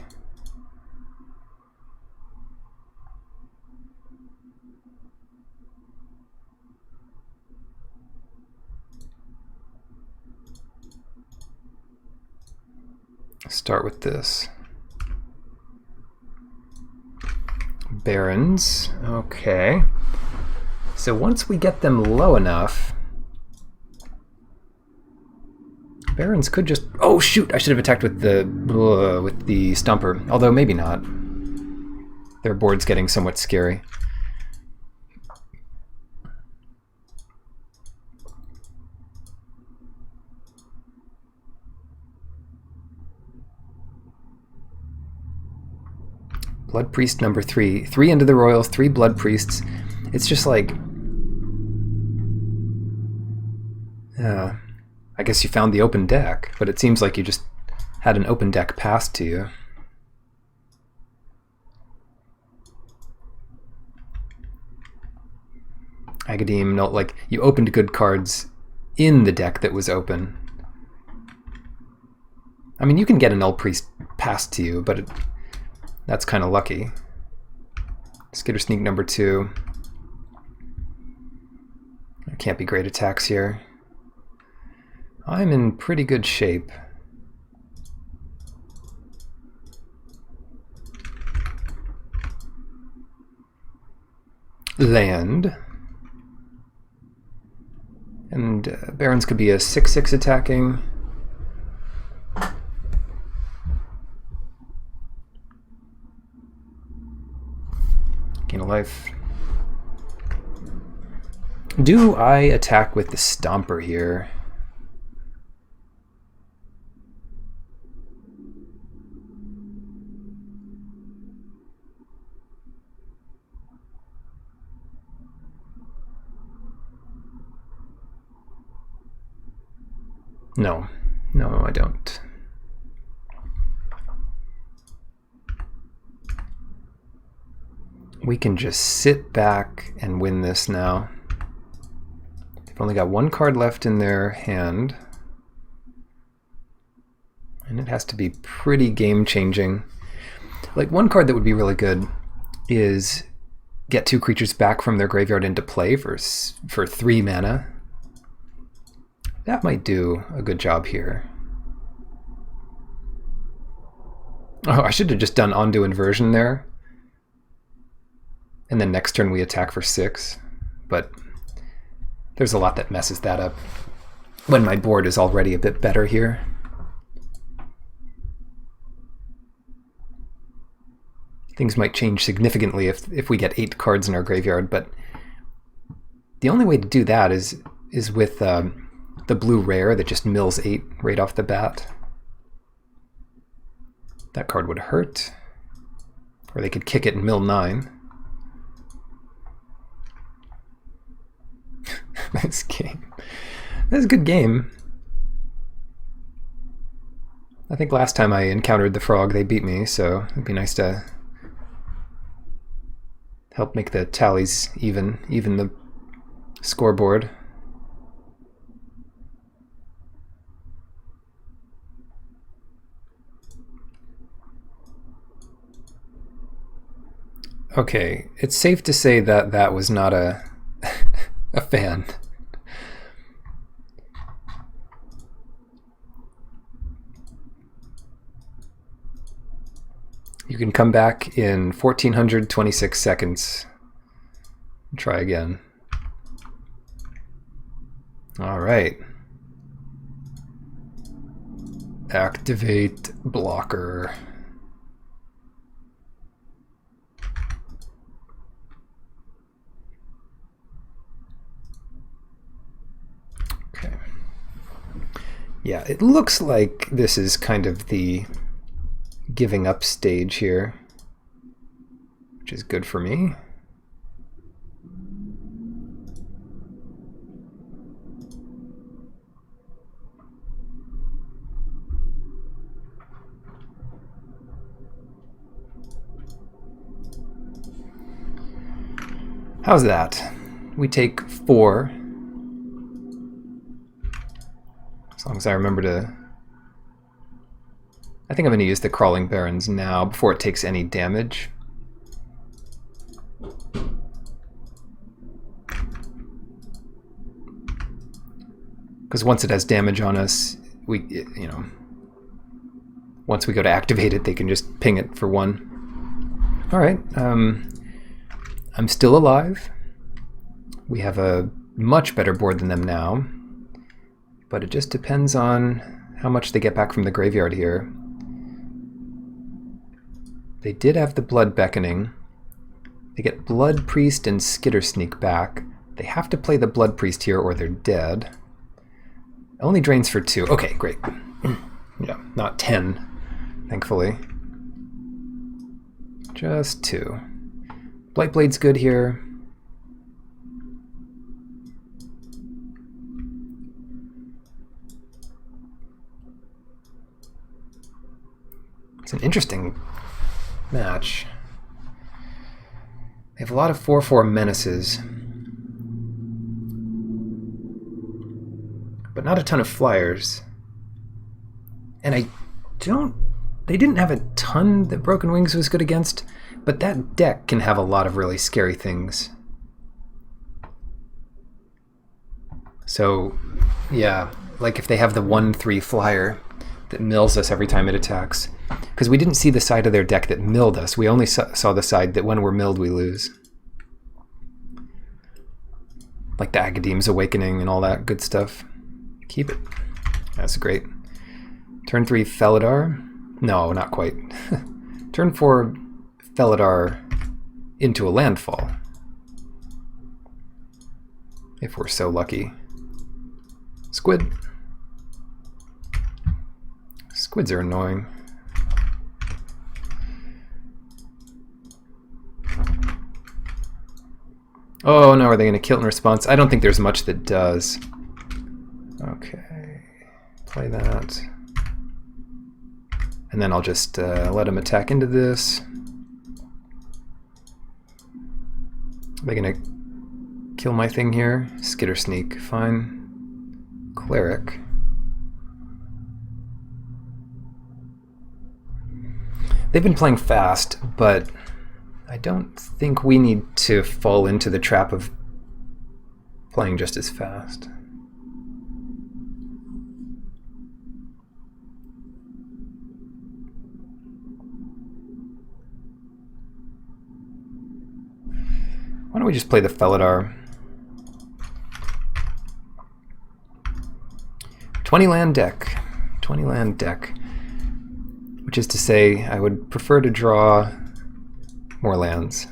Start with this. Barons. Okay. So once we get them low enough, Barons could just... Oh shoot! I should have attacked with the Stumper. Although maybe not. Their board's getting somewhat scary. Blood Priest number 3. 3 into the Royals, 3 Blood Priests. It's just like... I guess you found the open deck, but it seems like you just had an open deck passed to you. Agadim, no, like, you opened good cards in the deck that was open. I mean, you can get an Null Priest passed to you, but that's kind of lucky. Skitter Sneak number 2. There can't be great attacks here. I'm in pretty good shape. Land. And Barons could be a 6/6 attacking. Gain a life. Do I attack with the Stomper here? No. No, I don't. We can just sit back and win this now. They've only got 1 card left in their hand. And it has to be pretty game-changing. Like, one card that would be really good is get 2 creatures back from their graveyard into play for 3 mana. That might do a good job here. Oh, I should have just done Ondu Inversion there. And then next turn we attack for 6. But there's a lot that messes that up when my board is already a bit better here. Things might change significantly if we get 8 cards in our graveyard, but the only way to do that is with the blue rare that just mills 8 right off the bat. That card would hurt. Or they could kick it and mill 9. Nice game. That's a good game. I think last time I encountered the frog, they beat me, so it'd be nice to help make the tallies even the scoreboard. Okay, it's safe to say that that was not a fan. You can come back in 1426 seconds. Try again. All right. Activate blocker. Okay. Yeah, it looks like this is kind of the giving up stage here, which is good for me. How's that? We take 4. As long as I remember to... I think I'm going to use the Crawling Barons now before it takes any damage. Because once it has damage on us, once we go to activate it, they can just ping it for 1. All right. I'm still alive. We have a much better board than them now, but it just depends on how much they get back from the graveyard here. They did have the Blood Beckoning. They get Blood Priest and Skitter Sneak back. They have to play the Blood Priest here or they're dead. Only drains for 2. Okay, great. Yeah, not 10, thankfully. Just 2. Blightblade's good here. It's an interesting match. They have a lot of 4/4 menaces, but not a ton of flyers. And they didn't have a ton that Broken Wings was good against, but that deck can have a lot of really scary things. So, yeah, like if they have the 1/3 flyer that mills us every time it attacks. Because we didn't see the side of their deck that milled us. We only saw the side that when we're milled, we lose. Like the Agadeem's Awakening and all that good stuff. Keep it. That's great. Turn 3, Felidar. No, not quite. Turn 4, Felidar into a landfall. If we're so lucky. Squid. Squids are annoying. Oh no, are they going to kill it in response? I don't think there's much that does. Okay, play that. And then I'll just let him attack into this. Are they going to kill my thing here? Skitter Sneak, fine. Cleric. They've been playing fast, but I don't think we need to fall into the trap of playing just as fast. Why don't we just play the Felidar? 20 land deck. 20 land deck. Which is to say, I would prefer to draw more lands.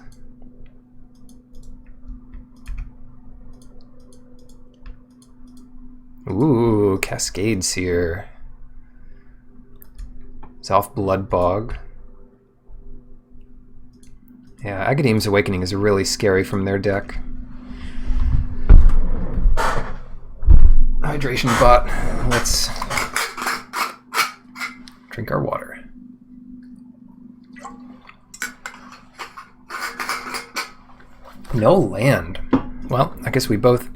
Ooh, Cascade Seer. Soft Blood Bog. Yeah, Agadeem's Awakening is really scary from their deck. Hydration bot. Let's drink our water. No land. Well, I guess we both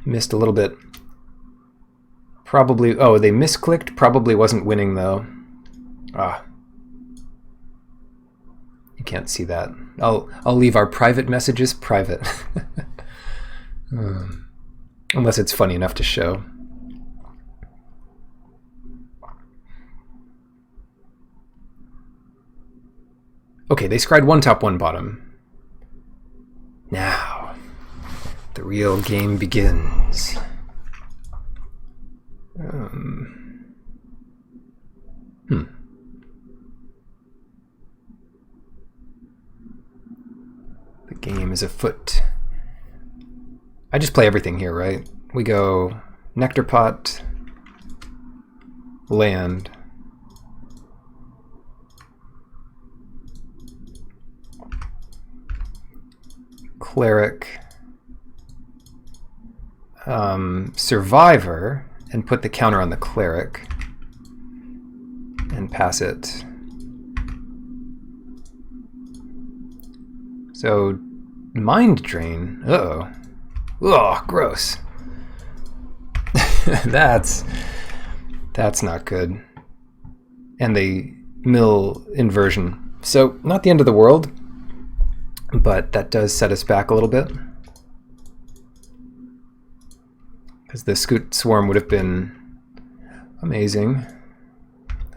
missed a little bit. Probably, oh, they misclicked. Probably wasn't winning though. Ah. You can't see that. I'll leave our private messages private. Unless it's funny enough to show. Okay, they scried 1 top, 1 bottom. Now, the real game begins. The game is afoot. I just play everything here, right? We go Nectar Pot, land, Cleric, Survivor, and put the counter on the Cleric, and pass it. So, Mind Drain. Uh-oh. Ugh, gross. That's not good. And the mill inversion. So, not the end of the world, but that does set us back a little bit. Because the Scoot Swarm would have been amazing.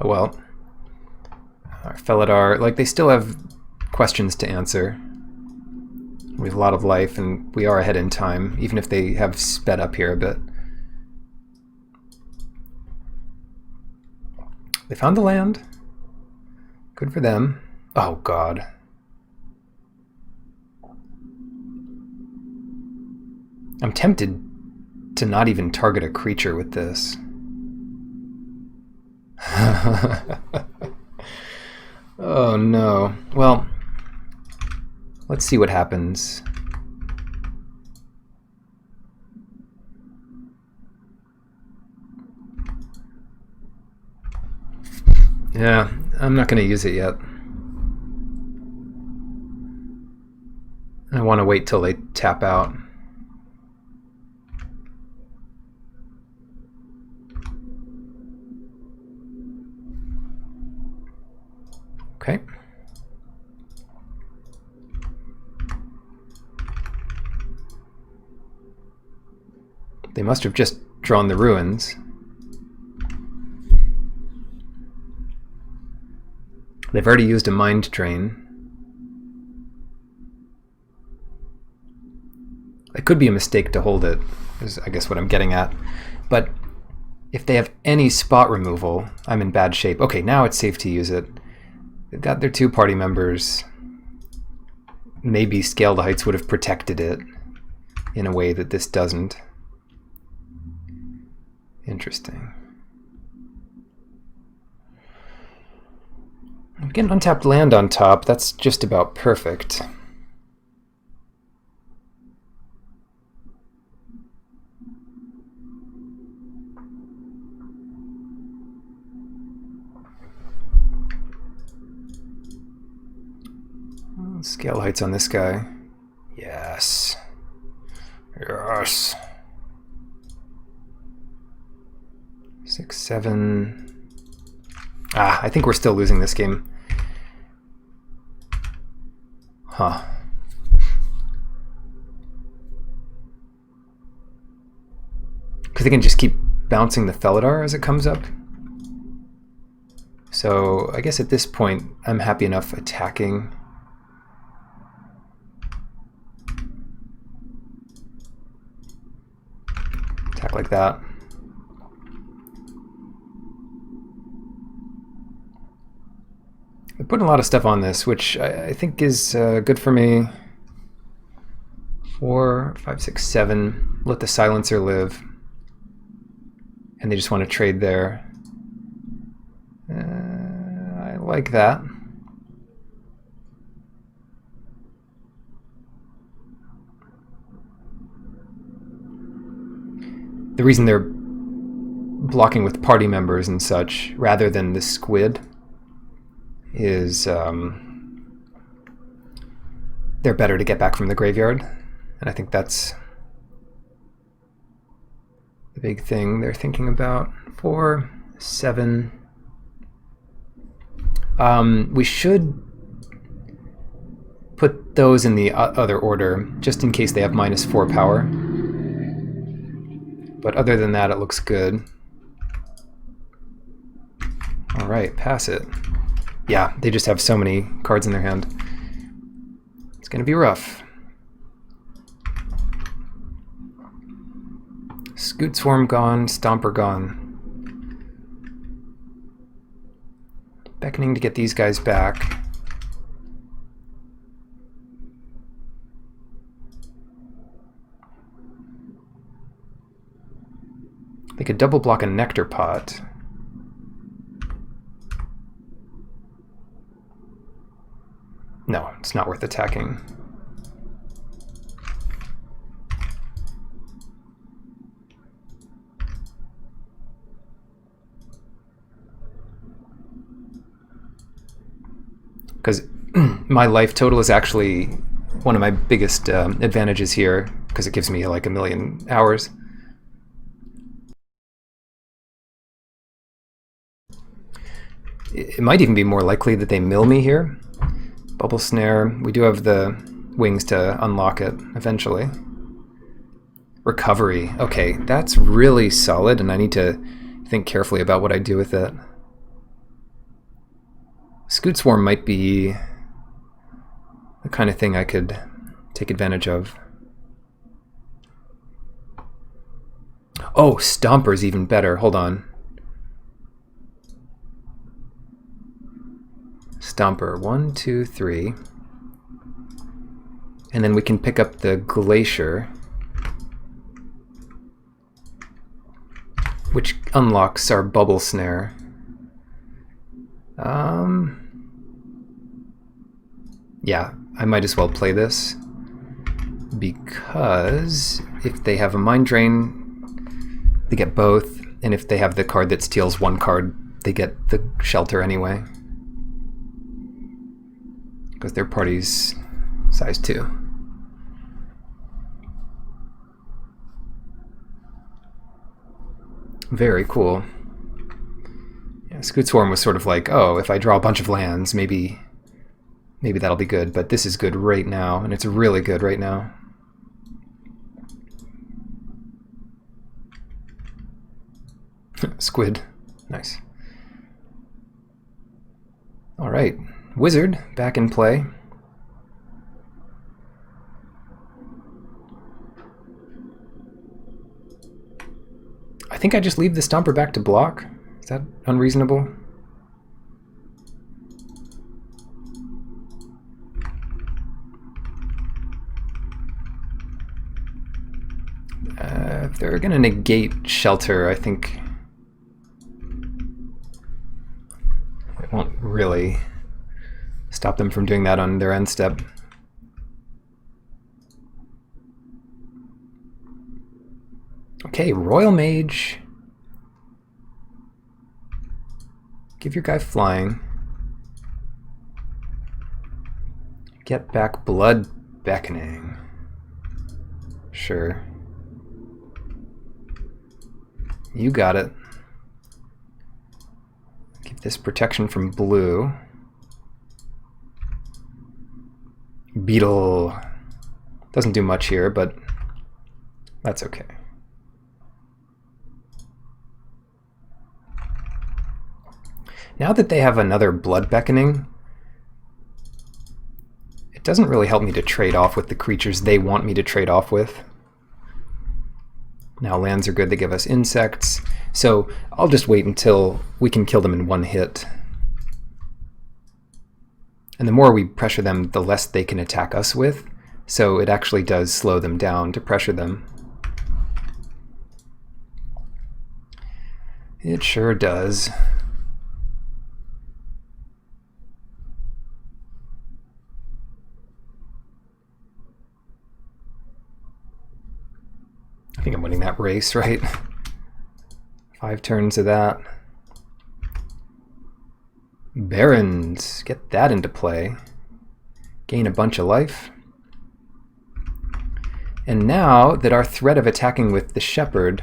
Oh well. Our Felidar, like, they still have questions to answer. We have a lot of life, and we are ahead in time, even if they have sped up here a bit. They found the land. Good for them. Oh, God. I'm tempted to not even target a creature with this. Oh, no. Well, let's see what happens. Yeah, I'm not going to use it yet. I want to wait till they tap out. Okay. They must have just drawn the ruins. They've already used a Mind Drain. It could be a mistake to hold it, is I guess what I'm getting at. But if they have any spot removal, I'm in bad shape. Okay, now it's safe to use it. They've got their 2 party members. Maybe Scale the Heights would have protected it in a way that this doesn't. Interesting. I'm getting untapped land on top. That's just about perfect. Scale heights on this guy. Yes. Yes. 6, 7. I think we're still losing this game. Huh. Because they can just keep bouncing the Felidar as it comes up. So I guess at this point I'm happy enough attacking. Attack like that. They're putting a lot of stuff on this, which I think is good for me. 4, 5, 6, 7. Let the Silencer live. And they just want to trade there. I like that. The reason they're blocking with party members and such, rather than the squid, is they're better to get back from the graveyard. And I think that's the big thing they're thinking about. 4, 7. We should put those in the other order, just in case they have -4 power. But other than that, it looks good. Alright, pass it. Yeah, they just have so many cards in their hand. It's going to be rough. Scoot Swarm gone, Stomper gone. Beckoning to get these guys back. They could double block a Nectar Pot. No, it's not worth attacking. Because my life total is actually one of my biggest advantages here, because it gives me like 1,000,000 hours. It might even be more likely that they mill me here. Bubble Snare. We do have the wings to unlock it eventually. Recovery. Okay, that's really solid, and I need to think carefully about what I do with it. Scoot Swarm might be the kind of thing I could take advantage of. Oh, Stomper's even better. Hold on. Stomper. 1, 2, 3. And then we can pick up the Glacier, which unlocks our Bubble Snare. Yeah, I might as well play this, because if they have a Mind Drain, they get both, and if they have the card that steals one card, they get the Shelter anyway, because their party's size 2. Very cool. Yeah, Scoot Swarm was sort of like, oh, if I draw a bunch of lands, maybe that'll be good, but this is good right now, and it's really good right now. Squid. Nice. Alright, Wizard back in play. I think I just leave the Stomper back to block. Is that unreasonable? If they're going to negate Shelter, I think it won't really stop them from doing that on their end step. Okay, Royal Mage. Give your guy flying. Get back Blood Beckoning. Sure. You got it. Give this protection from blue. Beetle. Doesn't do much here, but that's okay. Now that they have another Blood Beckoning, it doesn't really help me to trade off with the creatures they want me to trade off with. Now lands are good, they give us insects, so I'll just wait until we can kill them in one hit. And the more we pressure them, the less they can attack us with, so it actually does slow them down to pressure them. It sure does. I think I'm winning that race, right? 5 turns of that. Barons, get that into play. Gain a bunch of life. And now that our threat of attacking with the Shepherd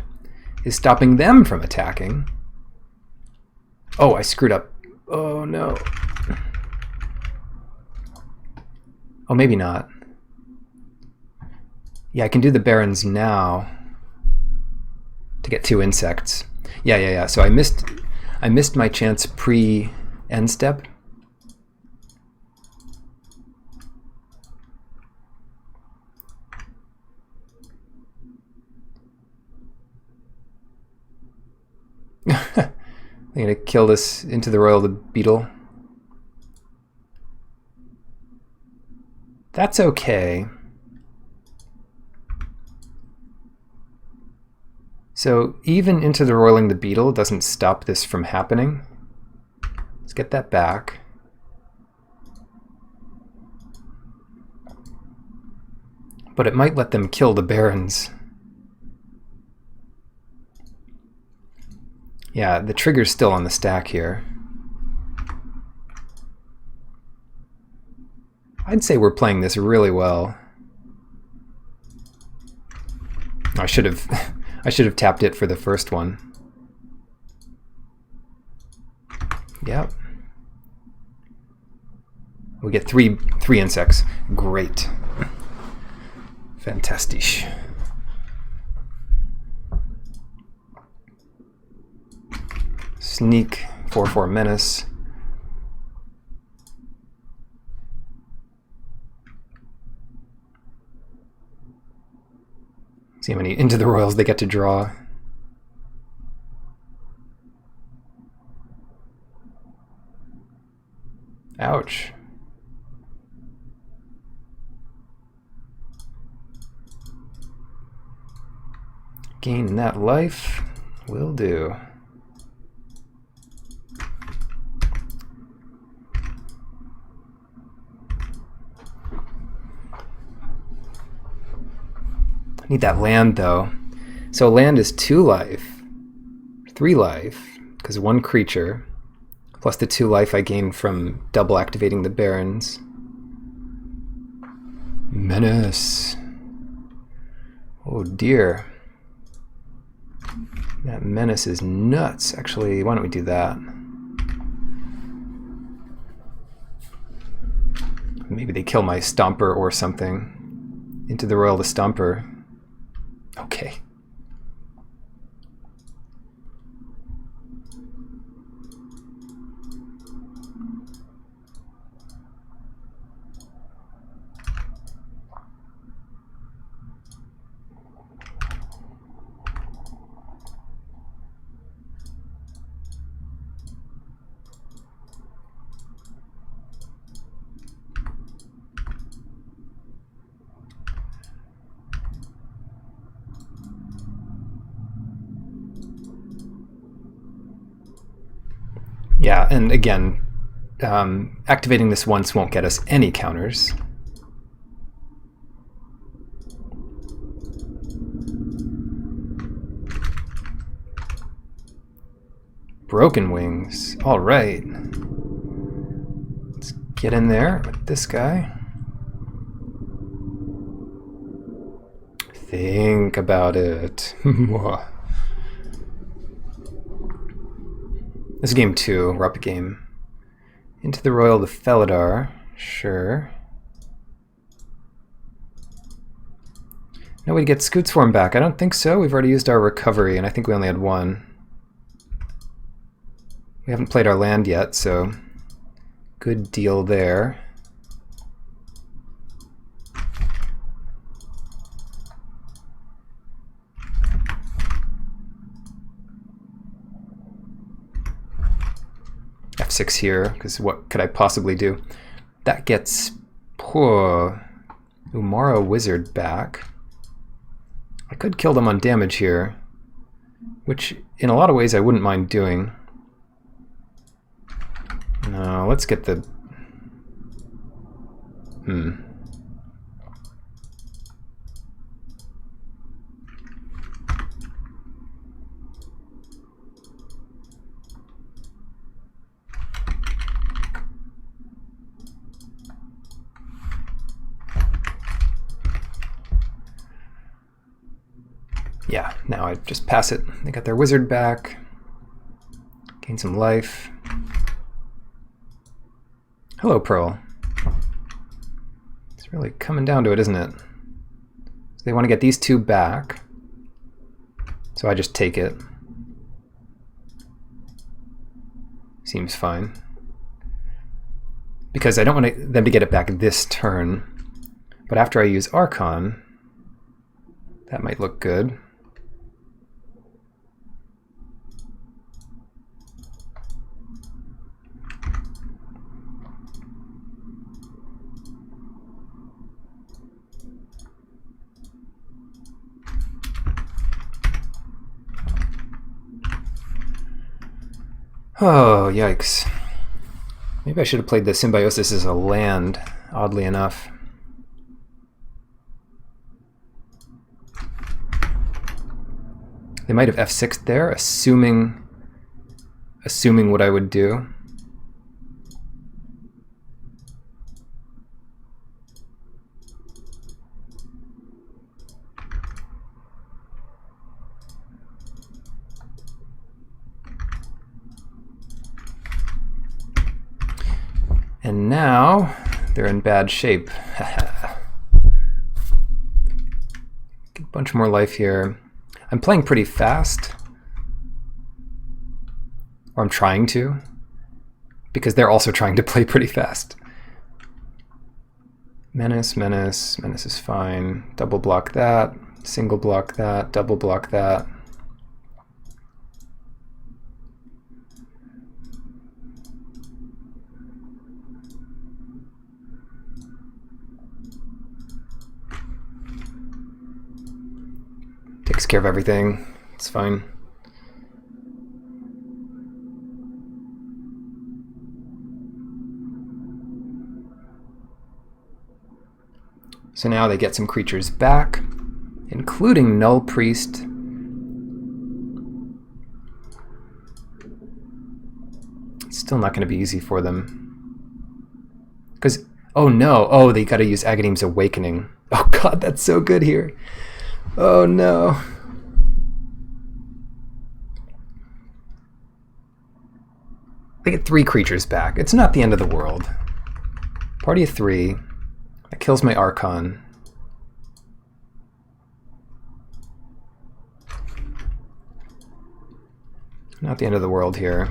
is stopping them from attacking. Oh, I screwed up. Oh no. Oh, maybe not. Yeah, I can do the Barons now to get 2 insects. Yeah. So I missed my chance pre-end step, They're gonna kill this into the royal the beetle. That's okay. So even into the roiling the beetle doesn't stop this from happening. Let's get that back. But it might let them kill the barons. Yeah, the trigger's still on the stack here. I'd say we're playing this really well. I should have tapped it for the first one. Yep. We get three insects. Great. Fantastisch. Sneak, 4/4 menace. See how many into the royals they get to draw. Ouch. Gain that life. Will do. Need that land though. So land is 2 life, 3 life, because 1 creature, plus the 2 life I gain from double activating the barons. Menace. Oh dear. That menace is nuts. Actually, why don't we do that? Maybe they kill my Stomper or something. Into the royal the Stomper. Okay. Yeah, and again, activating this once won't get us any counters. Broken Wings. All right. Let's get in there with this guy. Think about it. This is game 2. We're up a game. Into the royal the Felidar. Sure. No way to get Scoot Swarm back. I don't think so. We've already used our recovery, and I think we only had 1. We haven't played our land yet, so good deal there. F6 here, because what could I possibly do? That gets poor Umara Wizard back. I could kill them on damage here, which in a lot of ways I wouldn't mind doing. No, let's get the... Yeah, now I just pass it. They got their wizard back. Gain some life. Hello, Pearl. It's really coming down to it, isn't it? So they want to get these 2 back. So I just take it. Seems fine. Because I don't want them to get it back this turn. But after I use Archon, that might look good. Oh, yikes. Maybe I should have played the Symbiosis as a land, oddly enough. They might have f6'd there, assuming what I would do. And now they're in bad shape. Get a bunch more life here. I'm playing pretty fast. Or I'm trying to. Because they're also trying to play pretty fast. Menace, menace, menace is fine. Double block that. Single block that. Double block that. Takes care of everything. It's fine. So now they get some creatures back, including Null Priest. It's still not going to be easy for them. Because, oh no, oh, they got to use Agadeem's Awakening. Oh god, that's so good here. Oh no. They get 3 creatures back. It's not the end of the world. Party of 3. That kills my Archon. Not the end of the world here.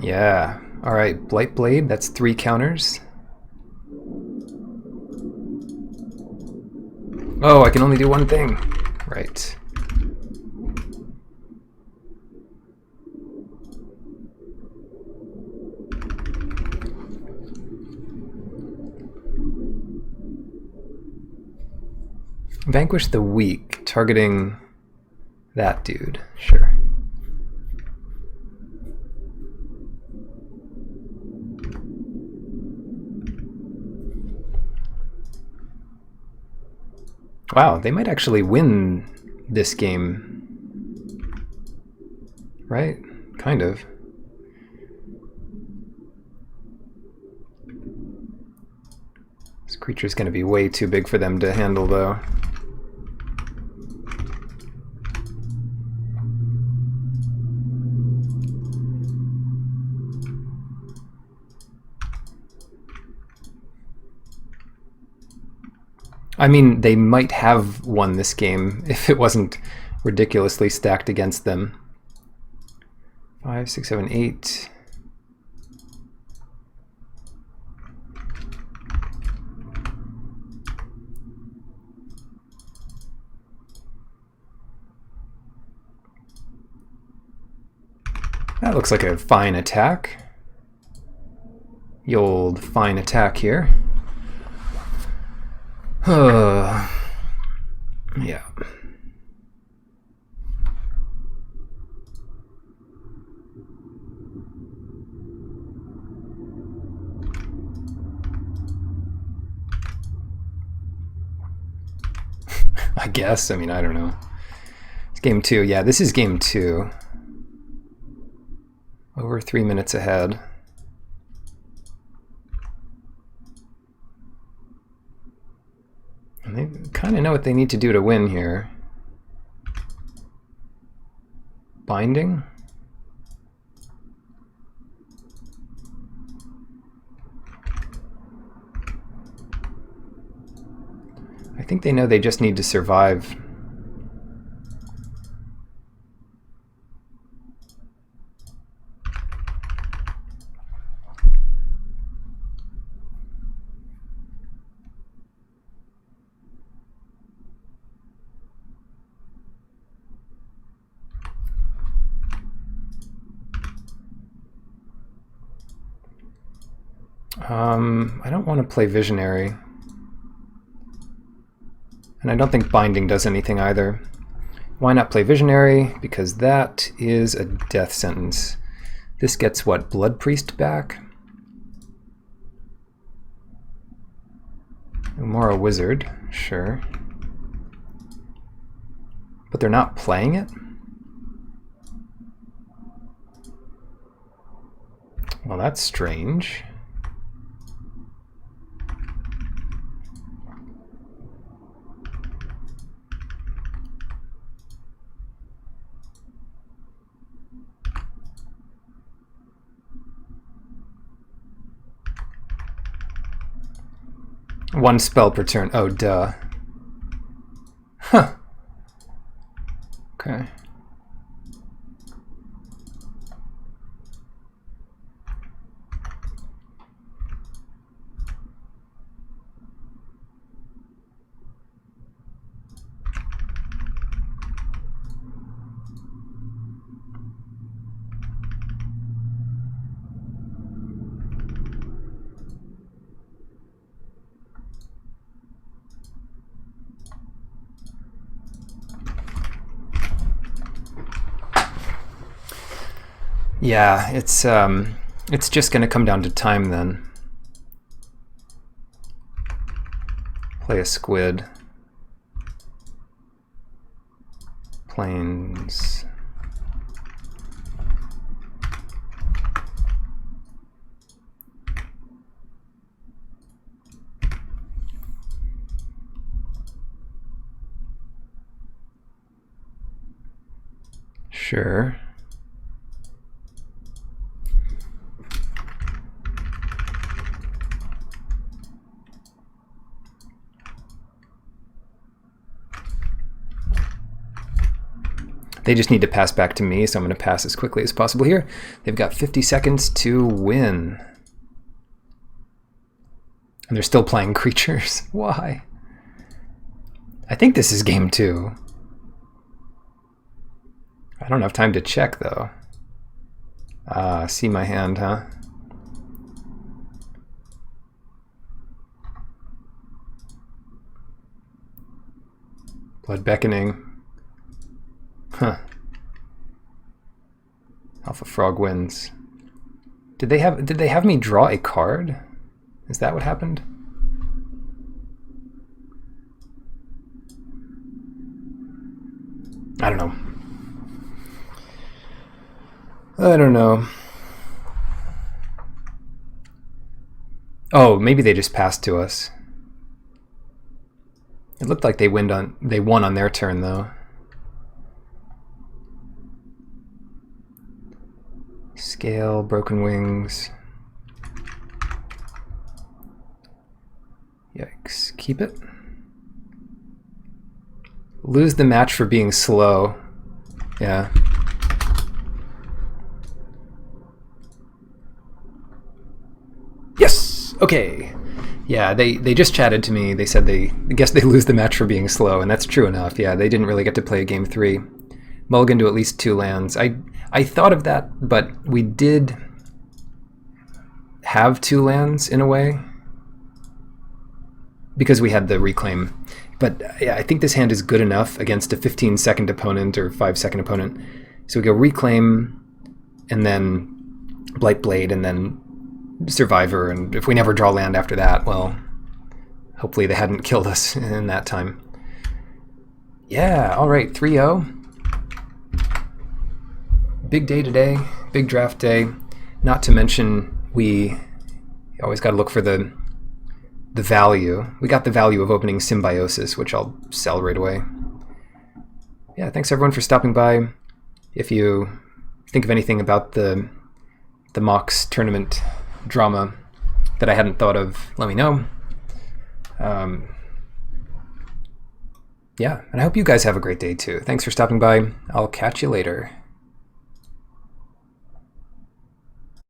Yeah. Alright, Blight Blade, that's 3 counters. Oh, I can only do one thing. Right. Vanquish the weak, targeting that dude. Sure. Wow, they might actually win this game. Right? Kind of. This creature's going to be way too big for them to handle, though. I mean, they might have won this game if it wasn't ridiculously stacked against them. 5, 6, 7, 8. That looks like a fine attack. The old fine attack here. Yeah. I guess. I mean, I don't know. It's game 2. Yeah, this is game 2. Over 3 minutes ahead. And they kind of know what they need to do to win here. Binding? I think they know they just need to survive. I don't want to play Visionary. And I don't think Binding does anything either. Why not play Visionary? Because that is a death sentence. This gets what? Blood Priest back? Umara Wizard, sure. But they're not playing it? Well, that's strange. One spell per turn. Oh, duh. Huh. Okay. Yeah, it's just gonna come down to time then. Play a squid. Planes. Sure. They just need to pass back to me, so I'm going to pass as quickly as possible here. They've got 50 seconds to win. And they're still playing creatures. Why? I think this is game 2. I don't have time to check, though. See my hand, huh? Blood Beckoning. Huh. Alpha Frog wins. Did they have me draw a card? Is that what happened? I don't know. I don't know. Oh, maybe they just passed to us. It looked like they won on their turn, though. Scale, Broken Wings. Yikes. Keep it. Lose the match for being slow. Yeah. Yes! Okay. Yeah, they just chatted to me. They said I guess they lose the match for being slow, and that's true enough. Yeah, they didn't really get to play game 3. Mulligan to at least 2 lands. I thought of that, but we did have 2 lands in a way because we had the reclaim. But yeah, I think this hand is good enough against a 15-second opponent or 5-second opponent. So we go reclaim and then Blight Blade and then Survivor, and if we never draw land after that, well, hopefully they hadn't killed us in that time. Yeah, all right, 3-0. Big day today, big draft day. Not to mention, we always got to look for the value. We got the value of opening Symbiosis, which I'll sell right away. Yeah, thanks everyone for stopping by. If you think of anything about the Mox tournament drama that I hadn't thought of, let me know. Yeah, and I hope you guys have a great day too. Thanks for stopping by. I'll catch you later.